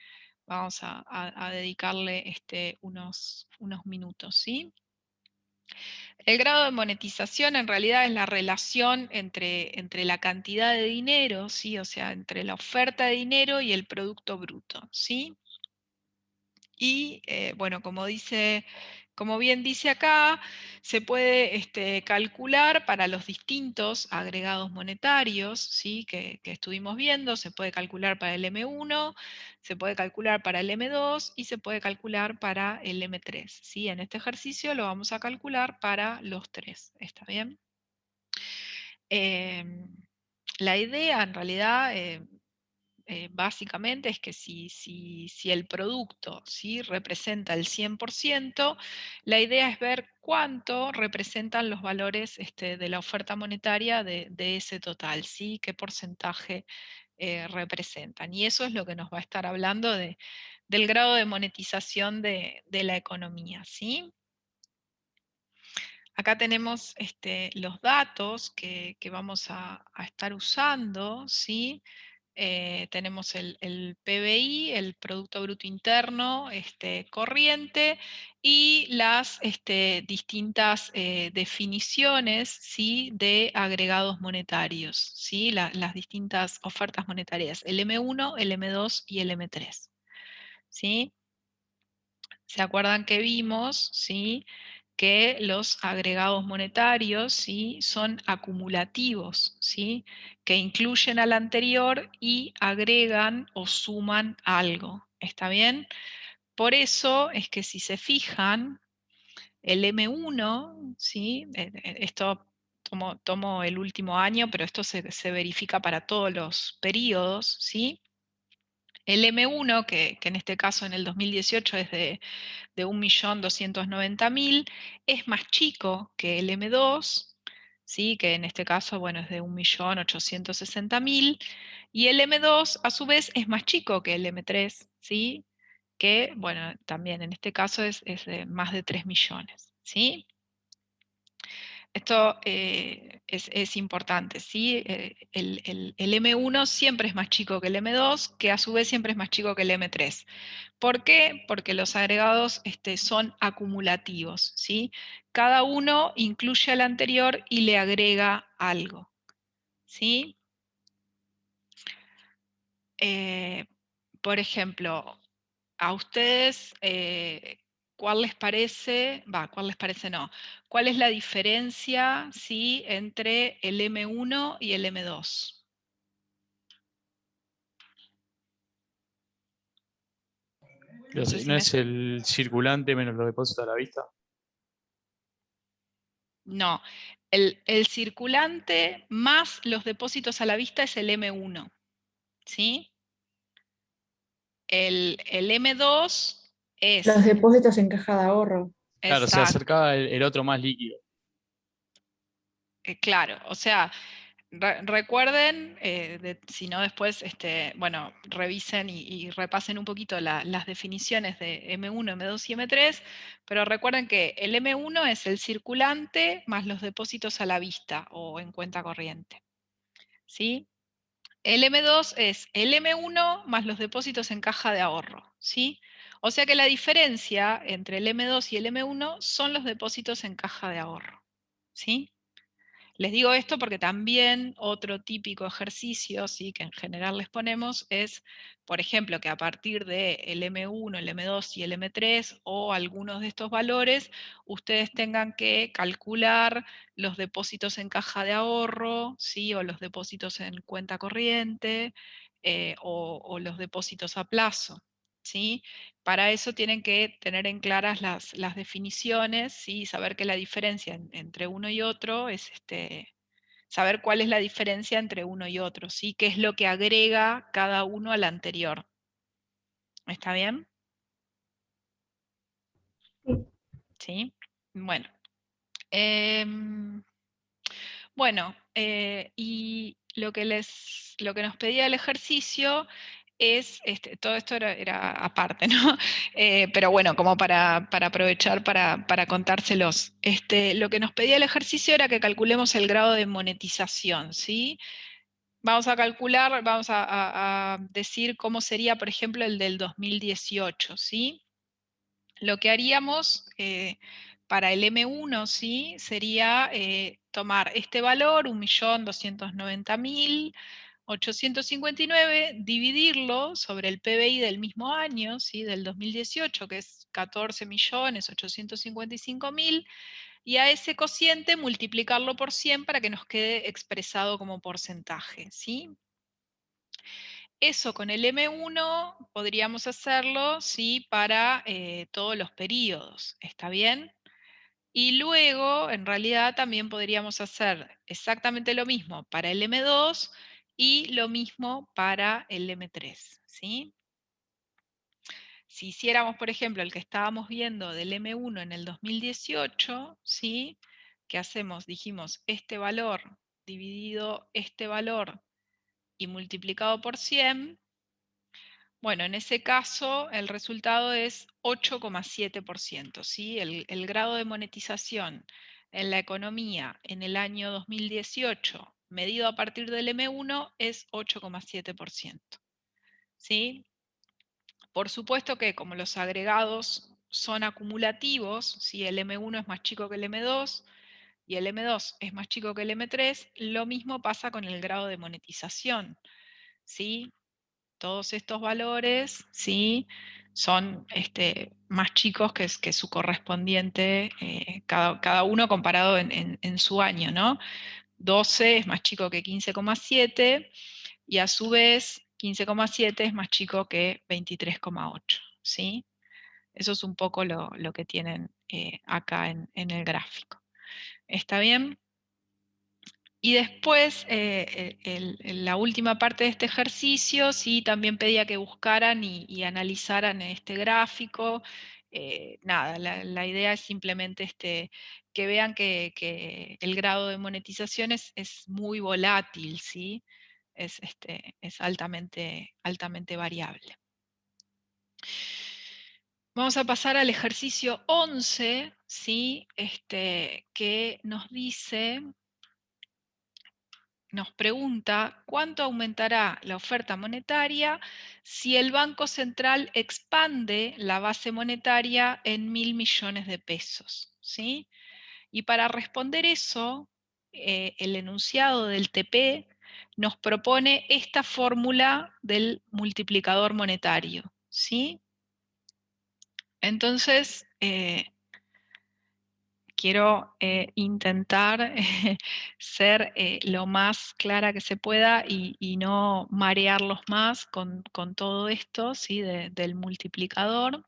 vamos a dedicarle unos minutos, ¿sí? El grado de monetización en realidad es la relación entre la cantidad de dinero, ¿sí? O sea, entre la oferta de dinero y el producto bruto, ¿sí? Y bueno, como bien dice acá, se puede calcular para los distintos agregados monetarios, ¿sí? que estuvimos viendo. Se puede calcular para el M1, se puede calcular para el M2 y se puede calcular para el M3, ¿sí? En este ejercicio lo vamos a calcular para los tres, ¿está bien? La idea en realidad básicamente es que si el producto, ¿sí? representa el 100%, la idea es ver cuánto representan los valores de la oferta monetaria de ese total, ¿sí? qué porcentaje representan. Y eso es lo que nos va a estar hablando del grado de monetización de la economía, ¿sí? Acá tenemos los datos que vamos a estar usando, ¿sí? Tenemos el PBI, el Producto Bruto Interno corriente, y las distintas definiciones, ¿sí? de agregados monetarios, ¿sí? Las distintas ofertas monetarias, el M1, el M2 y el M3. ¿Sí? ¿Se acuerdan que vimos, ¿sí? que los agregados monetarios, ¿sí? son acumulativos, ¿sí? que incluyen al anterior y agregan o suman algo? ¿Está bien? Por eso es que si se fijan, el M1, ¿sí? Esto tomo el último año, pero esto se verifica para todos los periodos, ¿sí? El M1, que en este caso en el 2018 es de 1.290.000, es más chico que el M2, ¿sí? que en este caso bueno, es de 1.860.000, y el M2 a su vez es más chico que el M3, ¿sí? que bueno, también en este caso es de más de 3 millones. ¿Sí? Esto es importante, ¿sí? El M1 siempre es más chico que el M2, que a su vez siempre es más chico que el M3. ¿Por qué? Porque los agregados son acumulativos, ¿sí? Cada uno incluye al anterior y le agrega algo, ¿sí? Por ejemplo, a ustedes, ¿cuál les parece? ¿Cuál les parece no? ¿Cuál es la diferencia, ¿sí? entre el M1 y el M2? No sé si ¿No me... es el circulante menos los depósitos a la vista? No, el circulante más los depósitos a la vista es el M1, ¿sí? El M2 es... Los depósitos en caja de ahorro. Claro, se Exacto, acercaba el otro más líquido. claro, o sea, recuerden, si no después, bueno, revisen y repasen un poquito las definiciones de M1, M2 y M3, pero recuerden que el M1 es el circulante más los depósitos a la vista o en cuenta corriente, ¿sí? El M2 es el M1 más los depósitos en caja de ahorro, ¿sí? O sea que la diferencia entre el M2 y el M1 son los depósitos en caja de ahorro, ¿sí? Les digo esto porque también otro típico ejercicio, ¿sí? que en general les ponemos, es, por ejemplo, que a partir del M1, el M2 y el M3 o algunos de estos valores, ustedes tengan que calcular los depósitos en caja de ahorro, ¿sí? o los depósitos en cuenta corriente, o los depósitos a plazo. ¿Sí? Para eso tienen que tener en claras las definiciones, ¿sí? Saber que la diferencia entre uno y otro es saber cuál es la diferencia entre uno y otro, ¿sí? Qué es lo que agrega cada uno al anterior. ¿Está bien? Sí. ¿Sí? Bueno. Bueno, y lo que nos pedía el ejercicio es, todo esto era aparte, ¿no? Pero bueno, como para aprovechar para contárselos. Lo que nos pedía el ejercicio era que calculemos el grado de monetización, ¿sí? Vamos a calcular, vamos a decir cómo sería, por ejemplo, el del 2018, ¿sí? Lo que haríamos para el M1, ¿sí? Sería tomar este valor, 1.290.859, dividirlo sobre el PBI del mismo año, ¿sí? Del 2018, que es 14.855.000, y a ese cociente multiplicarlo por 100 para que nos quede expresado como porcentaje, ¿sí? Eso con el M1 podríamos hacerlo, ¿sí? Para todos los periodos, ¿está bien? Y luego, en realidad, también podríamos hacer exactamente lo mismo para el M2 y lo mismo para el M3, ¿sí? Si hiciéramos, por ejemplo, el que estábamos viendo del M1 en el 2018, ¿sí? ¿Qué hacemos? Dijimos, este valor dividido este valor y multiplicado por 100, bueno, en ese caso el resultado es 8,7%, ¿sí? El grado de monetización en la economía en el año 2018, medido a partir del M1, es 8,7%, ¿sí? Por supuesto que como los agregados son acumulativos, si el M1 es más chico que el M2 y el M2 es más chico que el M3, lo mismo pasa con el grado de monetización, ¿sí? Todos estos valores, ¿sí? Son más chicos que su correspondiente, cada uno comparado en su año, ¿no? 12 es más chico que 15,7 y a su vez 15,7 es más chico que 23,8, ¿sí? Eso es un poco lo que tienen acá en el gráfico. ¿Está bien? Y después, la última parte de este ejercicio, sí, también pedía que buscaran y analizaran este gráfico. Nada, la idea es simplemente que vean que el grado de monetización es muy volátil, ¿sí? Es altamente variable. Vamos a pasar al ejercicio 11, ¿sí? Que nos dice... Nos pregunta cuánto aumentará la oferta monetaria si el Banco Central expande la base monetaria en 1.000 millones de pesos, ¿sí? Y para responder eso, el enunciado del TP nos propone esta fórmula del multiplicador monetario, ¿sí? Entonces, quiero intentar ser lo más clara que se pueda y no marearlos más con todo esto, ¿sí? Del multiplicador.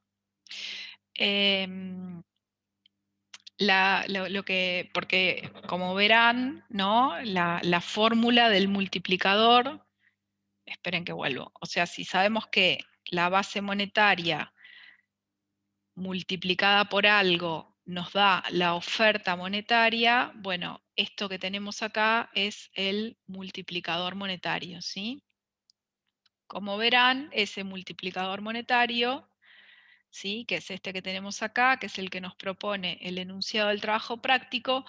Porque como verán, ¿no? La fórmula del multiplicador, esperen que vuelvo, o sea, si sabemos que la base monetaria multiplicada por algo nos da la oferta monetaria, bueno, esto que tenemos acá es el multiplicador monetario, ¿sí? Como verán, ese multiplicador monetario, ¿sí? Que es este que tenemos acá, que es el que nos propone el enunciado del trabajo práctico,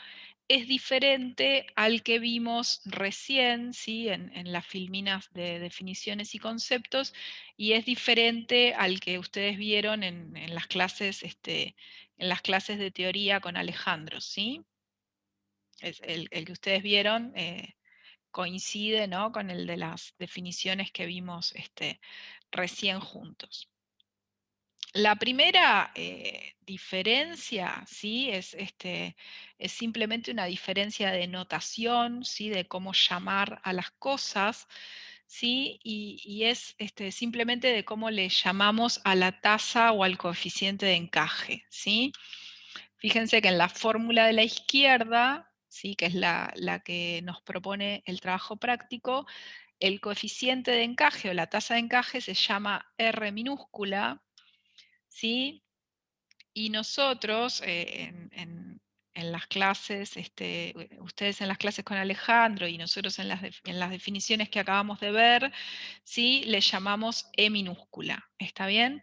es diferente al que vimos recién, ¿sí? En las filminas de definiciones y conceptos, y es diferente al que ustedes vieron en las clases, en las clases de teoría con Alejandro, ¿sí? El que ustedes vieron coincide, ¿no? Con el de las definiciones que vimos recién juntos. La primera diferencia, ¿sí? Es simplemente una diferencia de notación, ¿sí? De cómo llamar a las cosas, ¿sí? Y es simplemente de cómo le llamamos a la tasa o al coeficiente de encaje, ¿sí? Fíjense que en la fórmula de la izquierda, ¿sí? Que es la que nos propone el trabajo práctico, el coeficiente de encaje o la tasa de encaje se llama R minúscula, ¿sí? Y nosotros, en las clases, ustedes en las clases con Alejandro y nosotros en las definiciones que acabamos de ver, ¿sí? Le llamamos E minúscula, ¿está bien?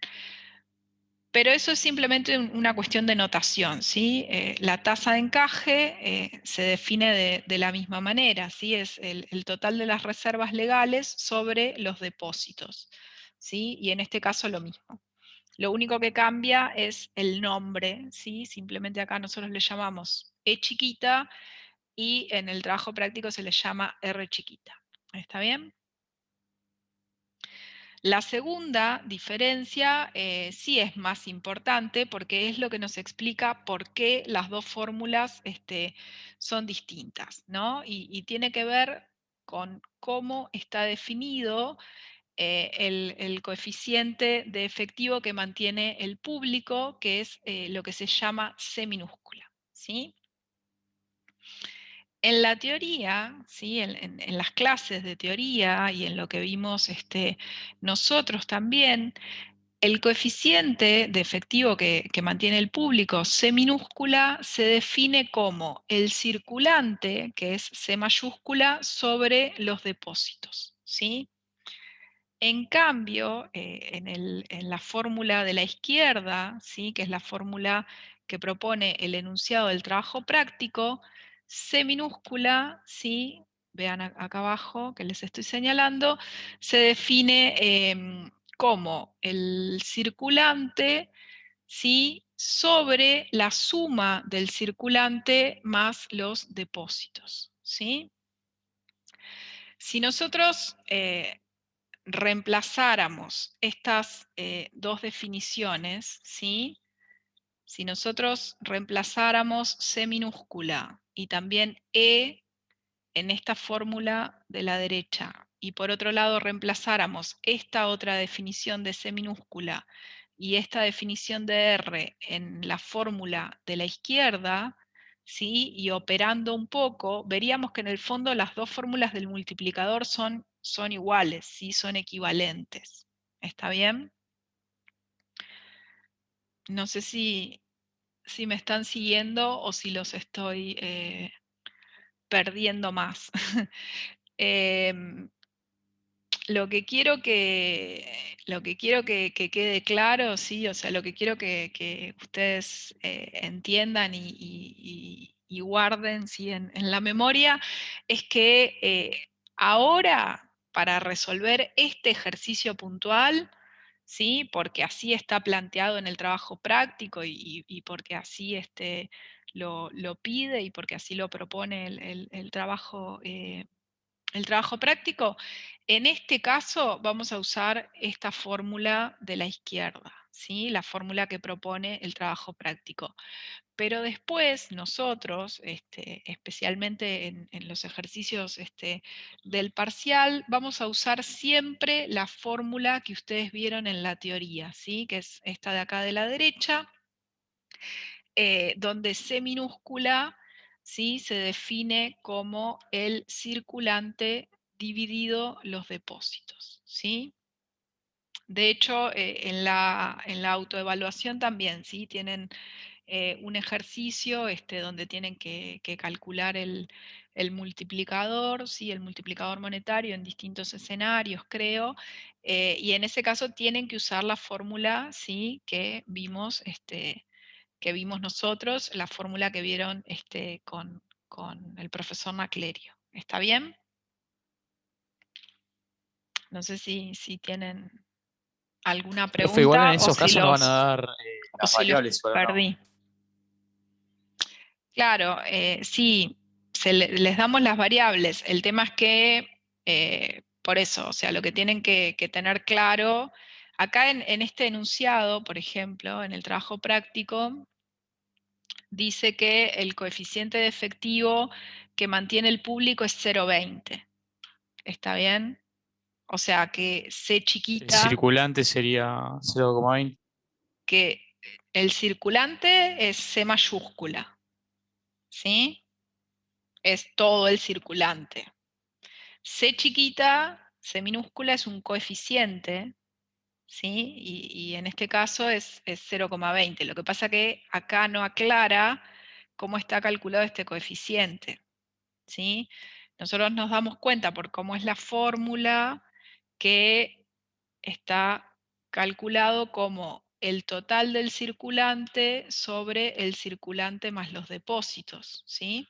Pero eso es simplemente una cuestión de notación, ¿sí? La tasa de encaje se define de la misma manera, ¿sí? Es el total de las reservas legales sobre los depósitos, ¿sí? Y en este caso lo mismo. Lo único que cambia es el nombre, ¿sí? Simplemente acá nosotros le llamamos E chiquita y en el trabajo práctico se le llama R chiquita. ¿Está bien? La segunda diferencia sí es más importante porque es lo que nos explica por qué las dos fórmulas son distintas, ¿no? Y tiene que ver con cómo está definido el coeficiente de efectivo que mantiene el público, que es lo que se llama C minúscula, ¿sí? En la teoría, ¿sí? En las clases de teoría y en lo que vimos nosotros también, el coeficiente de efectivo que mantiene el público, C minúscula, se define como el circulante, que es C mayúscula, sobre los depósitos, ¿sí? En cambio, en la fórmula de la izquierda, ¿sí? Que es la fórmula que propone el enunciado del trabajo práctico, C minúscula, ¿sí? Vean acá abajo que les estoy señalando, se define como el circulante, ¿sí? Sobre la suma del circulante más los depósitos, ¿sí? Si nosotros reemplazáramos estas dos definiciones, ¿sí? Si nosotros reemplazáramos C minúscula y también E en esta fórmula de la derecha, y por otro lado reemplazáramos esta otra definición de C minúscula y esta definición de R en la fórmula de la izquierda, ¿sí? Y operando un poco, veríamos que en el fondo las dos fórmulas del multiplicador son iguales, ¿sí? Son equivalentes. ¿Está bien? No sé si me están siguiendo o si los estoy perdiendo más. Lo que quiero que quede claro, sí, o sea, lo que quiero que ustedes entiendan y guarden, ¿sí? en la memoria, es que ahora, para resolver este ejercicio puntual, ¿sí? Porque así está planteado en el trabajo práctico y porque así lo pide y porque así lo propone el trabajo práctico, en este caso vamos a usar esta fórmula de la izquierda, ¿sí? La fórmula que propone el trabajo práctico. Pero después nosotros, especialmente en los ejercicios del parcial, vamos a usar siempre la fórmula que ustedes vieron en la teoría, ¿sí? Que es esta de acá de la derecha, donde C minúscula, ¿sí? Se define como el circulante dividido los depósitos, ¿sí? De hecho, en la autoevaluación también, ¿sí? Tienen un ejercicio donde tienen que calcular el multiplicador, ¿sí? El multiplicador monetario en distintos escenarios, creo, y en ese caso tienen que usar la fórmula, ¿sí? Que vimos nosotros, la fórmula que vieron con el profesor Maclerio. ¿Está bien? No sé si tienen alguna Profe, igual en pregunta o esos si casos nos van a los, dar las variables, ¿o no? perdí. Claro, sí, les damos las variables. El tema es que, por eso, o sea, lo que tienen que tener claro, acá en este enunciado, por ejemplo, en el trabajo práctico, dice que el coeficiente de efectivo que mantiene el público es 0,20. ¿Está bien? O sea que C El chiquita, circulante sería 0,20. que el circulante es C mayúscula, ¿sí? Es todo el circulante. C chiquita, C minúscula es un coeficiente, ¿sí? Y en este caso es 0,20. Lo que pasa que acá no aclara cómo está calculado este coeficiente, ¿sí? Nosotros nos damos cuenta por cómo es la fórmula que está calculado como el total del circulante sobre el circulante más los depósitos, ¿sí?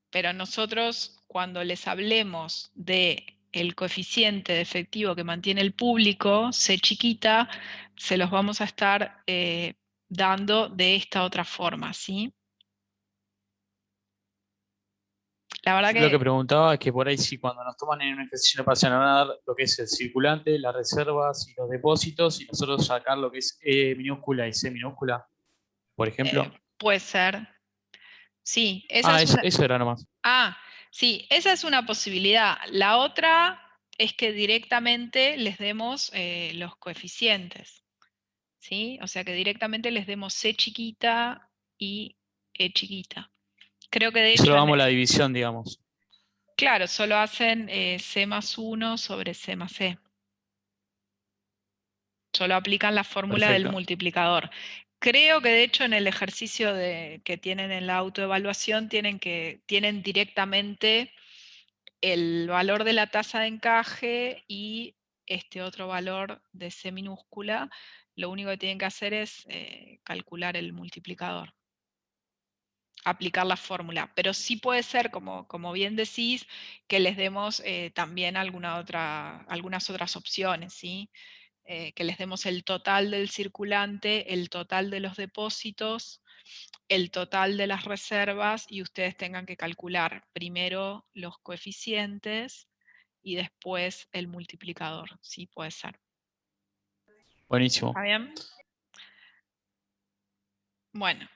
Pero nosotros, cuando les hablemos de el coeficiente de efectivo que mantiene el público, C chiquita, se los vamos a estar dando de esta otra forma, ¿sí? La verdad Yo lo que que preguntaba es que por ahí sí, cuando nos toman en un ejercicio de parcial, nos van a dar lo que es el circulante, las reservas y los depósitos, y nosotros sacar lo que es E minúscula y C minúscula, por ejemplo. puede ser. Sí, esa es Eso era nomás. sí, esa es una posibilidad. La otra es que directamente les demos los coeficientes, ¿sí? O sea, que directamente les demos C chiquita y E chiquita. Creo que de Y solo hecho, damos la división, digamos. claro, solo hacen C más 1 sobre C más E. Solo aplican la fórmula del Perfecto. multiplicador. Creo que de hecho en el ejercicio que tienen en la autoevaluación tienen directamente el valor de la tasa de encaje y este otro valor de C minúscula. Lo único que tienen que hacer es calcular el multiplicador, aplicar la fórmula. Pero sí puede ser, como bien decís, que les demos también algunas otras opciones, ¿sí? Que les demos el total del circulante, el total de los depósitos, el total de las reservas y ustedes tengan que calcular primero los coeficientes y después el multiplicador. Sí, puede ser. Buenísimo. ¿Está bien? Bueno,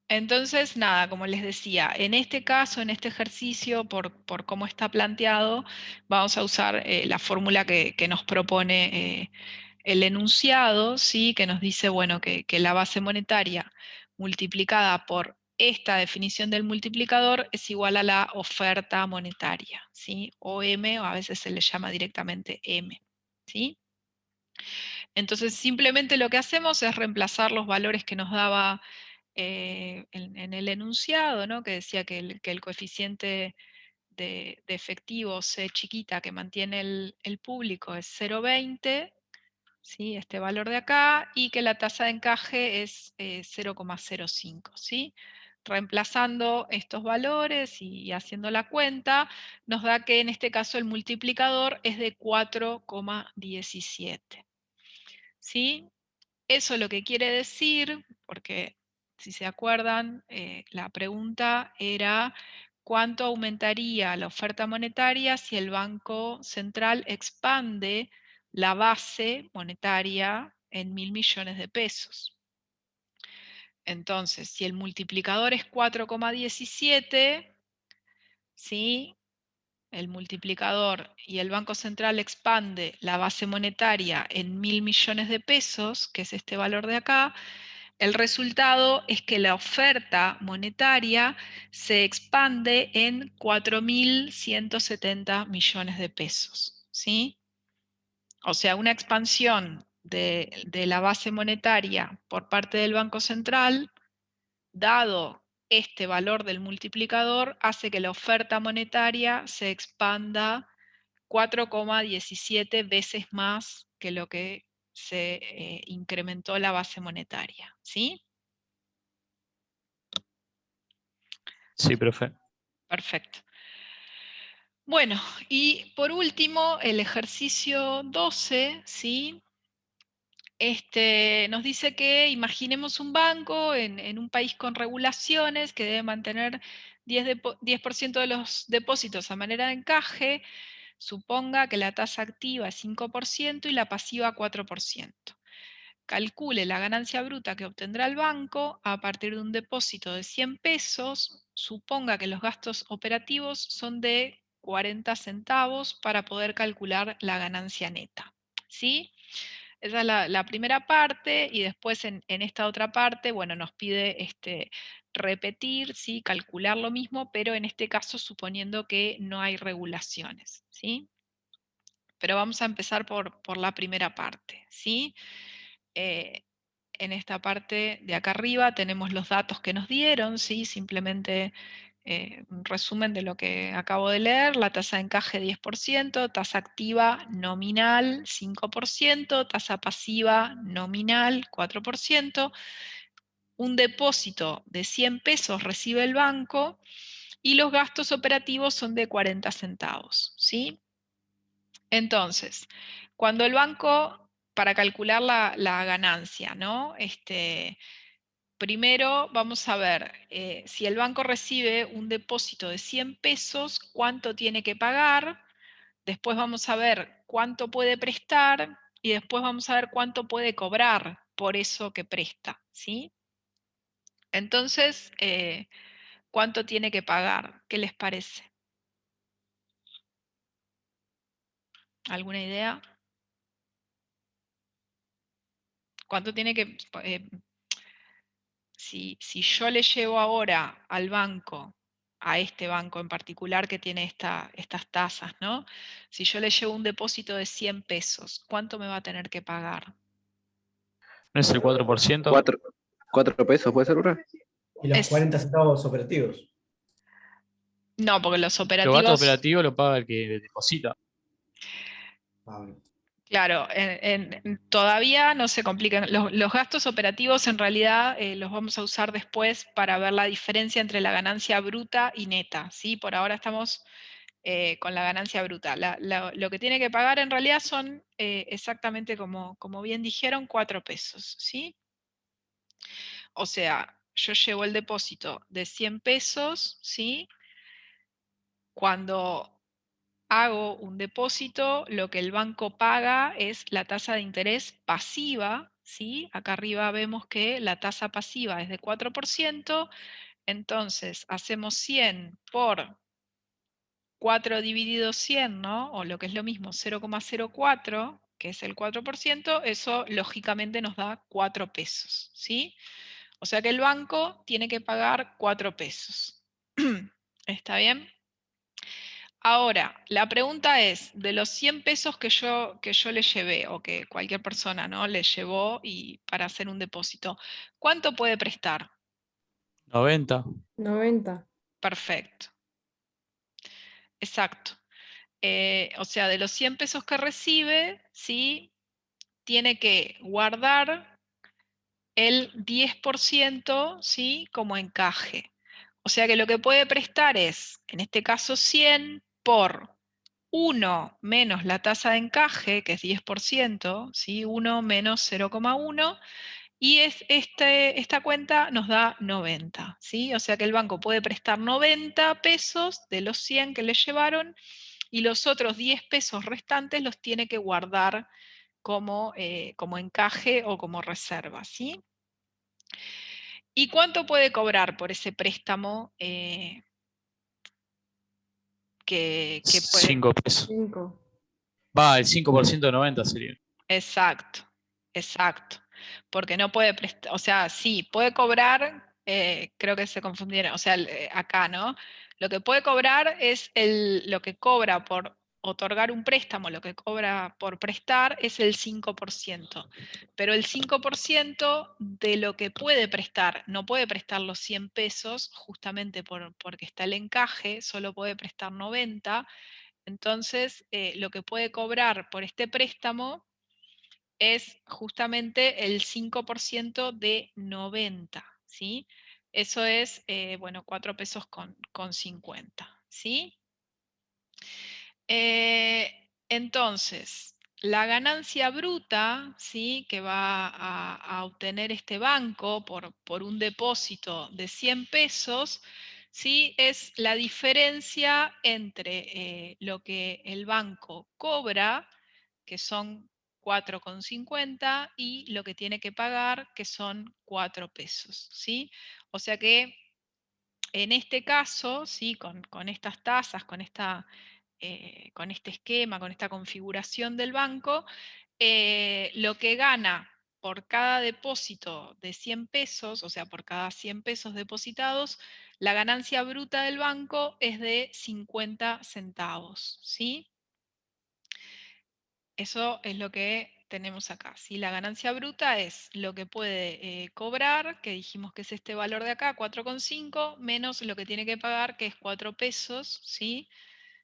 entonces nada, como les decía, en este caso, en este ejercicio, por cómo está planteado, vamos a usar la fórmula que nos propone el enunciado, ¿sí? Que nos dice, bueno, que la base monetaria multiplicada por esta definición del multiplicador es igual a la oferta monetaria, ¿sí? O M, o a veces se le llama directamente M, ¿sí? Entonces simplemente lo que hacemos es reemplazar los valores que nos daba en el enunciado, ¿no? Que decía que el coeficiente de efectivo C chiquita que mantiene el público es 0,20, ¿sí? Este valor de acá, y que la tasa de encaje es 0,05, ¿sí? Reemplazando estos valores y haciendo la cuenta, nos da que en este caso el multiplicador es de 4,17. ¿Sí? Eso lo que quiere decir, porque si se acuerdan, la pregunta era cuánto aumentaría la oferta monetaria si el Banco Central expande la base monetaria en 1.000 millones de pesos. Entonces, si el multiplicador es 4,17, ¿sí? El multiplicador y el Banco Central expande la base monetaria en 1.000 millones de pesos, que es este valor de acá, el resultado es que la oferta monetaria se expande en 4.170 millones de pesos, ¿sí? O sea, una expansión de la base monetaria por parte del Banco Central, dado este valor del multiplicador, hace que la oferta monetaria se expanda 4,17 veces más que lo que se incrementó la base monetaria, ¿sí? Sí, profe. Perfecto. Bueno, y por último, el ejercicio 12, ¿sí? Nos dice que imaginemos un banco en un país con regulaciones que debe mantener 10% de los depósitos a manera de encaje. Suponga que la tasa activa es 5% y la pasiva 4%. Calcule la ganancia bruta que obtendrá el banco a partir de un depósito de 100 pesos. Suponga que los gastos operativos son de 40 centavos para poder calcular la ganancia neta. ¿Sí? Esa es la primera parte, y después en esta otra parte, bueno, nos pide repetir, ¿sí? Calcular lo mismo, pero en este caso suponiendo que no hay regulaciones, ¿sí? Pero vamos a empezar por la primera parte, ¿sí? en esta parte de acá arriba tenemos los datos que nos dieron, ¿sí? Simplemente un resumen de lo que acabo de leer: la tasa de encaje 10%, tasa activa nominal 5%, tasa pasiva nominal 4%, un depósito de 100 pesos recibe el banco y los gastos operativos son de 40 centavos, ¿sí? Entonces, cuando el banco, para calcular la ganancia, ¿no? Primero vamos a ver si el banco recibe un depósito de 100 pesos, cuánto tiene que pagar. Después vamos a ver cuánto puede prestar y después vamos a ver cuánto puede cobrar por eso que presta, ¿sí? Entonces, ¿cuánto tiene que pagar? ¿Qué les parece? ¿Alguna idea? ¿Cuánto tiene que... si yo le llevo ahora al banco, a este banco en particular que tiene estas tasas, ¿no? Si yo le llevo un depósito de 100 pesos, ¿cuánto me va a tener que pagar? ¿No es el 4%? 4 pesos, ¿puede ser, Urra? Y los Es- 40 centavos operativos. No, porque los Los gastos operativos... operativos lo paga el que deposita. Claro, todavía no se complican. Los gastos operativos en realidad los vamos a usar después para ver la diferencia entre la ganancia bruta y neta, ¿sí? Por ahora estamos con la ganancia bruta. Lo que tiene que pagar en realidad son exactamente como bien dijeron, 4 pesos, ¿sí? O sea, yo llevo el depósito de 100 pesos, ¿sí? Cuando hago un depósito, lo que el banco paga es la tasa de interés pasiva, ¿sí? Acá arriba vemos que la tasa pasiva es de 4%, entonces hacemos 100 por 4 dividido 100, ¿no? O lo que es lo mismo, 0,04, que es el 4%, eso lógicamente nos da 4 pesos, ¿sí? O sea que el banco tiene que pagar 4 pesos. ¿Está bien? Ahora, la pregunta es, de los 100 pesos que yo le llevé, o que cualquier persona, ¿no?, le llevó para hacer un depósito, ¿cuánto puede prestar? 90. 90. Perfecto. Exacto. O sea, de los 100 pesos que recibe, ¿sí?, tiene que guardar el 10%, ¿sí?, como encaje. O sea que lo que puede prestar es, en este caso, 100 por 1 menos la tasa de encaje, que es 10%, ¿sí? 1 menos 0,1, y esta cuenta nos da 90, ¿sí? O sea que el banco puede prestar 90 pesos de los 100 que le llevaron, y los otros 10 pesos restantes los tiene que guardar como encaje o como reserva, ¿sí? ¿Y cuánto puede cobrar por ese préstamo que puede? 5 pesos. 5. Va, el 5% de 90 sería. Exacto, exacto. Porque no puede prestar, o sea, sí, puede cobrar, creo que se confundieron, o sea, acá, ¿no? Lo que puede cobrar es lo que cobra por otorgar un préstamo, lo que cobra por prestar es el 5%. Pero el 5% de lo que puede prestar, no puede prestar los 100 pesos, justamente porque está el encaje, solo puede prestar 90. Entonces, lo que puede cobrar por este préstamo es justamente el 5% de 90, ¿sí? Eso es, bueno, 4 pesos con 50, ¿sí? Entonces, la ganancia bruta, ¿sí?, que va a obtener este banco por un depósito de 100 pesos, ¿sí?, es la diferencia entre lo que el banco cobra, que son 4,50, y lo que tiene que pagar, que son 4 pesos, ¿sí? O sea que en este caso, ¿sí?, con estas tasas, con este esquema, con esta configuración del banco, lo que gana por cada depósito de 100 pesos, o sea, por cada 100 pesos depositados, la ganancia bruta del banco es de 50 centavos, ¿sí? Eso es lo que tenemos acá, ¿sí? La ganancia bruta es lo que puede cobrar, que dijimos que es este valor de acá, 4,5, menos lo que tiene que pagar, que es 4 pesos, ¿sí?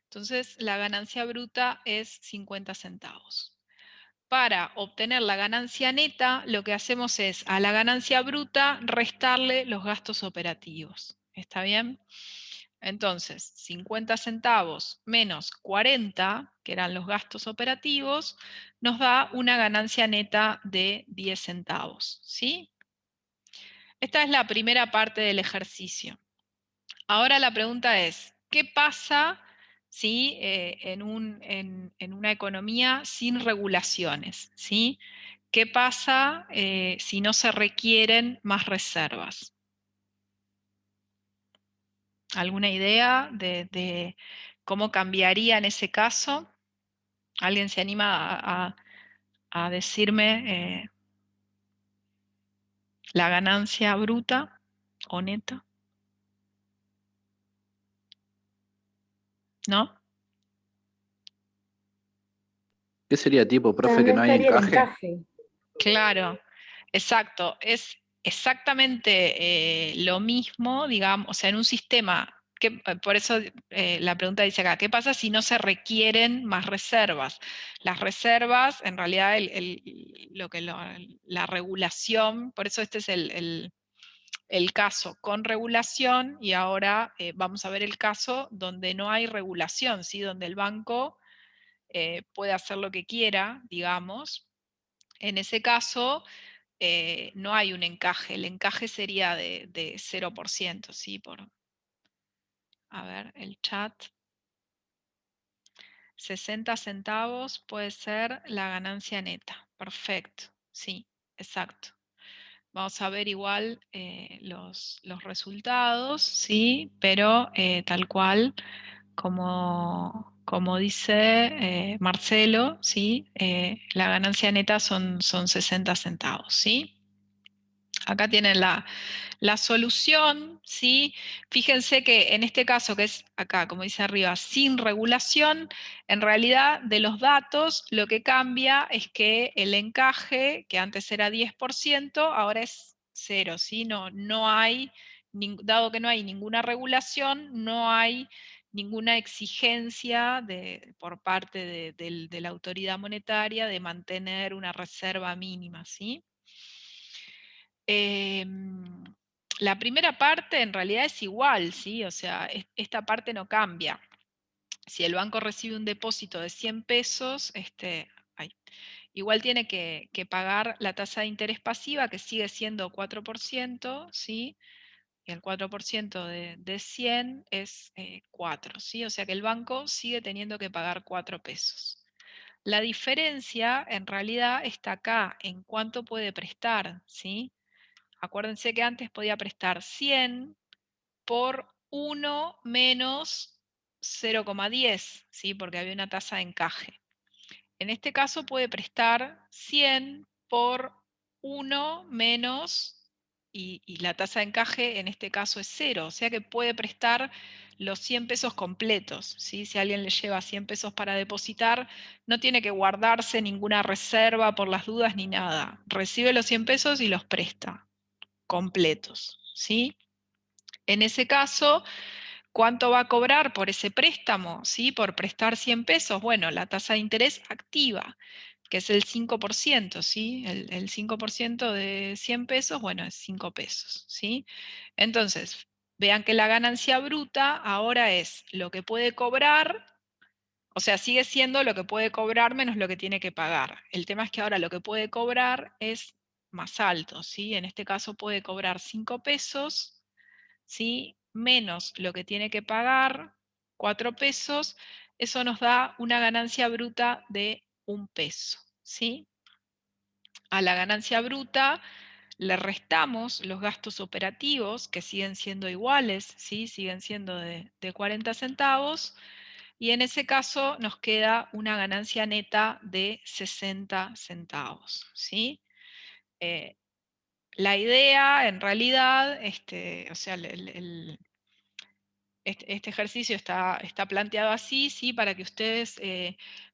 Entonces, la ganancia bruta es 50 centavos. Para obtener la ganancia neta, lo que hacemos es a la ganancia bruta restarle los gastos operativos. ¿Está bien? Entonces, 50 centavos menos 40, que eran los gastos operativos, nos da una ganancia neta de 10 centavos. ¿Sí? Esta es la primera parte del ejercicio. Ahora la pregunta es, ¿qué pasa si, en una economía sin regulaciones? ¿Sí? ¿Qué pasa si no se requieren más reservas? ¿Alguna idea de cómo cambiaría en ese caso? ¿Alguien se anima a decirme la ganancia bruta o neta? ¿No? ¿Qué sería tipo, O sea, profe, que no no hay estaría el encaje? encaje. Claro, exacto. Es exactamente lo mismo, digamos, o sea, en un sistema, por eso la pregunta dice acá, ¿qué pasa si no se requieren más reservas? Las reservas, en realidad, la regulación, por eso este es el caso con regulación, y ahora vamos a ver el caso donde no hay regulación, ¿sí? Donde el banco puede hacer lo que quiera, digamos. En ese caso, no hay un encaje. El encaje sería de 0%, ¿sí? A ver, el chat. 60 centavos puede ser la ganancia neta. Perfecto, sí, exacto. Vamos a ver igual los resultados, ¿sí? Pero tal cual, como dice Marcelo, ¿sí? La ganancia neta son 60 centavos, ¿sí? Acá tienen la solución, ¿sí? Fíjense que en este caso, que es acá, como dice arriba, sin regulación, en realidad de los datos lo que cambia es que el encaje, que antes era 10%, ahora es 0, ¿sí? No hay, dado que no hay ninguna regulación, no hay ninguna exigencia por parte de la autoridad monetaria de mantener una reserva mínima, ¿sí? La primera parte en realidad es igual, ¿sí? O sea, esta parte no cambia. Si el banco recibe un depósito de 100 pesos, igual tiene que pagar la tasa de interés pasiva, que sigue siendo 4%, ¿sí? Y el 4% de 100 es 4, ¿sí? O sea que el banco sigue teniendo que pagar 4 pesos. La diferencia en realidad está acá, en cuánto puede prestar, ¿sí? Acuérdense que antes podía prestar 100 por 1 menos 0,10, ¿sí? Porque había una tasa de encaje. En este caso puede prestar 100 por 1 menos, y la tasa de encaje en este caso es 0, o sea que puede prestar los 100 pesos completos, ¿sí? Si alguien le lleva 100 pesos para depositar, no tiene que guardarse ninguna reserva por las dudas ni nada. Recibe los 100 pesos y los presta completos, ¿sí? En ese caso, ¿cuánto va a cobrar por ese préstamo? ¿Sí? Por prestar 100 pesos. Bueno, la tasa de interés activa, que es el 5%, ¿sí? El 5% de 100 pesos, bueno, es 5 pesos, ¿sí? Entonces, vean que la ganancia bruta ahora es lo que puede cobrar, o sea, sigue siendo lo que puede cobrar menos lo que tiene que pagar. El tema es que ahora lo que puede cobrar es más alto, ¿sí? En este caso puede cobrar 5 pesos, ¿sí? Menos lo que tiene que pagar, 4 pesos, eso nos da una ganancia bruta de 1 peso, ¿sí? A la ganancia bruta le restamos los gastos operativos, que siguen siendo iguales, ¿sí? Siguen siendo de 40 centavos, y en ese caso nos queda una ganancia neta de 60 centavos, ¿sí? La idea, en realidad, o sea, este ejercicio está planteado así, ¿sí? Para que ustedes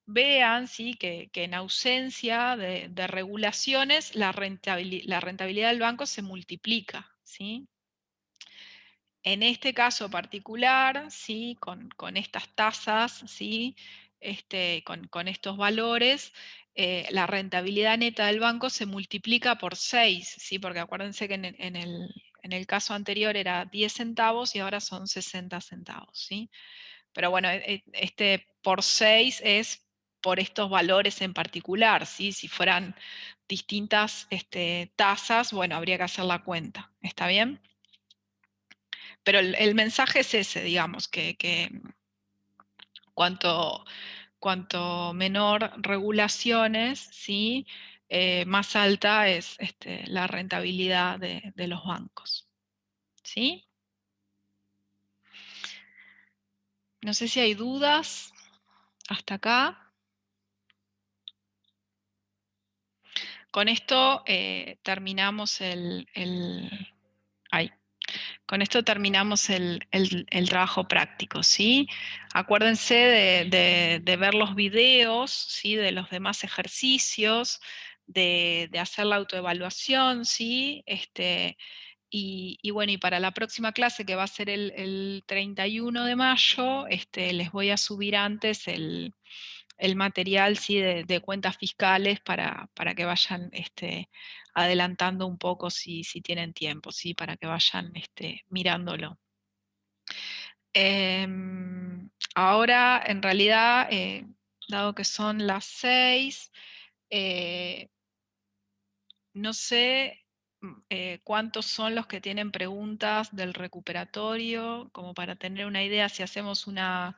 vean, ¿sí? que en ausencia de regulaciones la rentabilidad del banco se multiplica, ¿sí? En este caso particular, ¿sí? con estas tasas, ¿sí? con estos valores, la rentabilidad neta del banco se multiplica por 6, ¿sí? Porque acuérdense que en el caso anterior era 10 centavos y ahora son 60 centavos, ¿sí? Pero bueno, este por 6 es por estos valores en particular, ¿sí? Si fueran distintas tasas, bueno, habría que hacer la cuenta, ¿está bien? Pero el mensaje es ese, digamos, que cuanto menor regulaciones, ¿sí? Más alta es la rentabilidad de los bancos, ¿sí? No sé si hay dudas hasta acá. Con esto terminamos con esto terminamos el trabajo práctico, ¿sí? Acuérdense de ver los videos, ¿sí? De los demás ejercicios, de hacer la autoevaluación, ¿sí? Y bueno, y para la próxima clase, que va a ser el 31 de mayo, les voy a subir antes el material, ¿sí? de cuentas fiscales para que vayan adelantando un poco si tienen tiempo, ¿sí? Para que vayan mirándolo. Ahora, en realidad, dado que son las 6, no sé cuántos son los que tienen preguntas del recuperatorio, como para tener una idea si hacemos una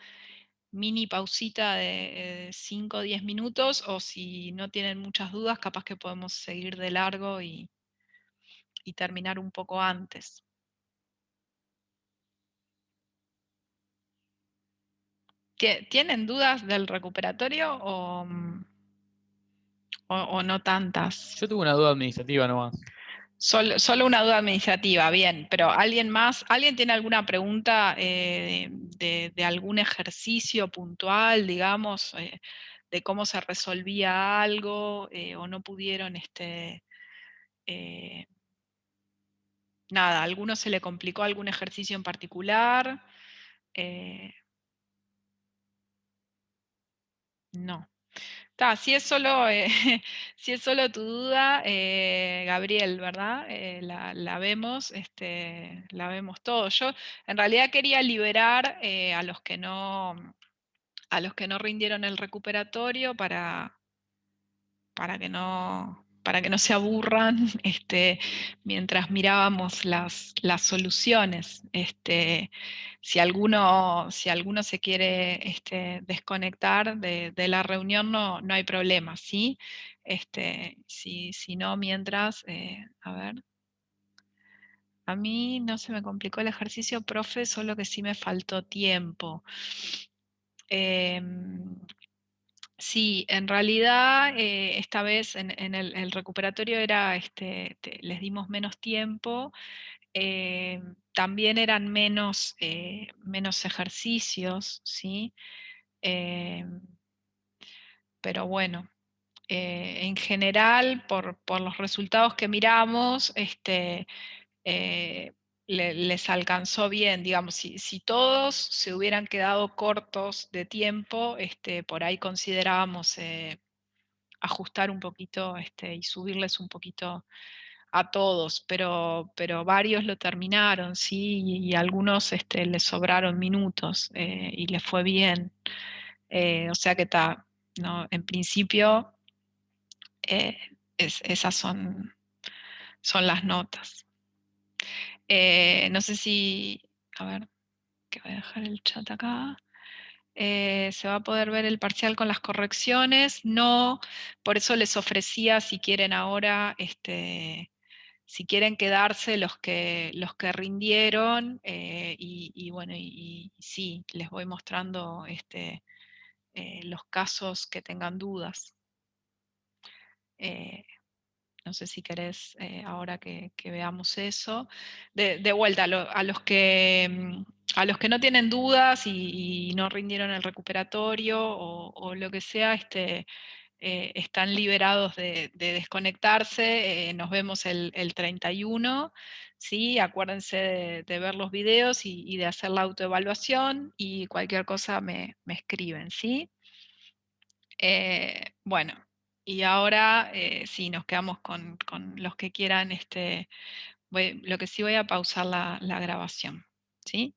mini pausita de 5 o 10 minutos, o si no tienen muchas dudas, capaz que podemos seguir de largo y terminar un poco antes. ¿Tienen dudas del recuperatorio o no tantas? Yo tuve una duda administrativa nomás. Solo una duda administrativa, bien, pero ¿alguien más? ¿Alguien tiene alguna pregunta de algún ejercicio puntual, digamos, de cómo se resolvía algo o no pudieron, nada, ¿a alguno se le complicó algún ejercicio en particular? No. Si es solo, si es solo tu duda, Gabriel, ¿verdad? La vemos, la vemos todos. Yo en realidad quería liberar a los que no rindieron el recuperatorio para que no se aburran mientras mirábamos las soluciones. Si alguno se quiere desconectar de la reunión, no hay problema, ¿sí? Si no, mientras, a ver. A mí no se me complicó el ejercicio, profe, solo que sí me faltó tiempo. Sí, en realidad esta vez en el recuperatorio era, les dimos menos tiempo, también eran menos ejercicios, ¿sí? Pero bueno, en general, por los resultados que miramos, les alcanzó bien, digamos, si todos se hubieran quedado cortos de tiempo, por ahí considerábamos ajustar un poquito y subirles un poquito a todos, pero varios lo terminaron, ¿sí? Y algunos les sobraron minutos y les fue bien. O sea que está, ¿no? En principio, esas son las notas. No sé si, a ver, que voy a dejar el chat acá. ¿Se va a poder ver el parcial con las correcciones? No, por eso les ofrecía, si quieren ahora, si quieren quedarse los que rindieron, y bueno, y sí, les voy mostrando los casos que tengan dudas. No sé si querés ahora que veamos eso. De vuelta, a los que a los que no tienen dudas y no rindieron el recuperatorio o lo que sea, están liberados de desconectarse. Nos vemos el 31, ¿sí? Acuérdense de ver los videos y de hacer la autoevaluación, y cualquier cosa me escriben, ¿sí? Bueno, y ahora sí, nos quedamos con los que quieran. Lo que sí, voy a pausar la grabación, ¿sí?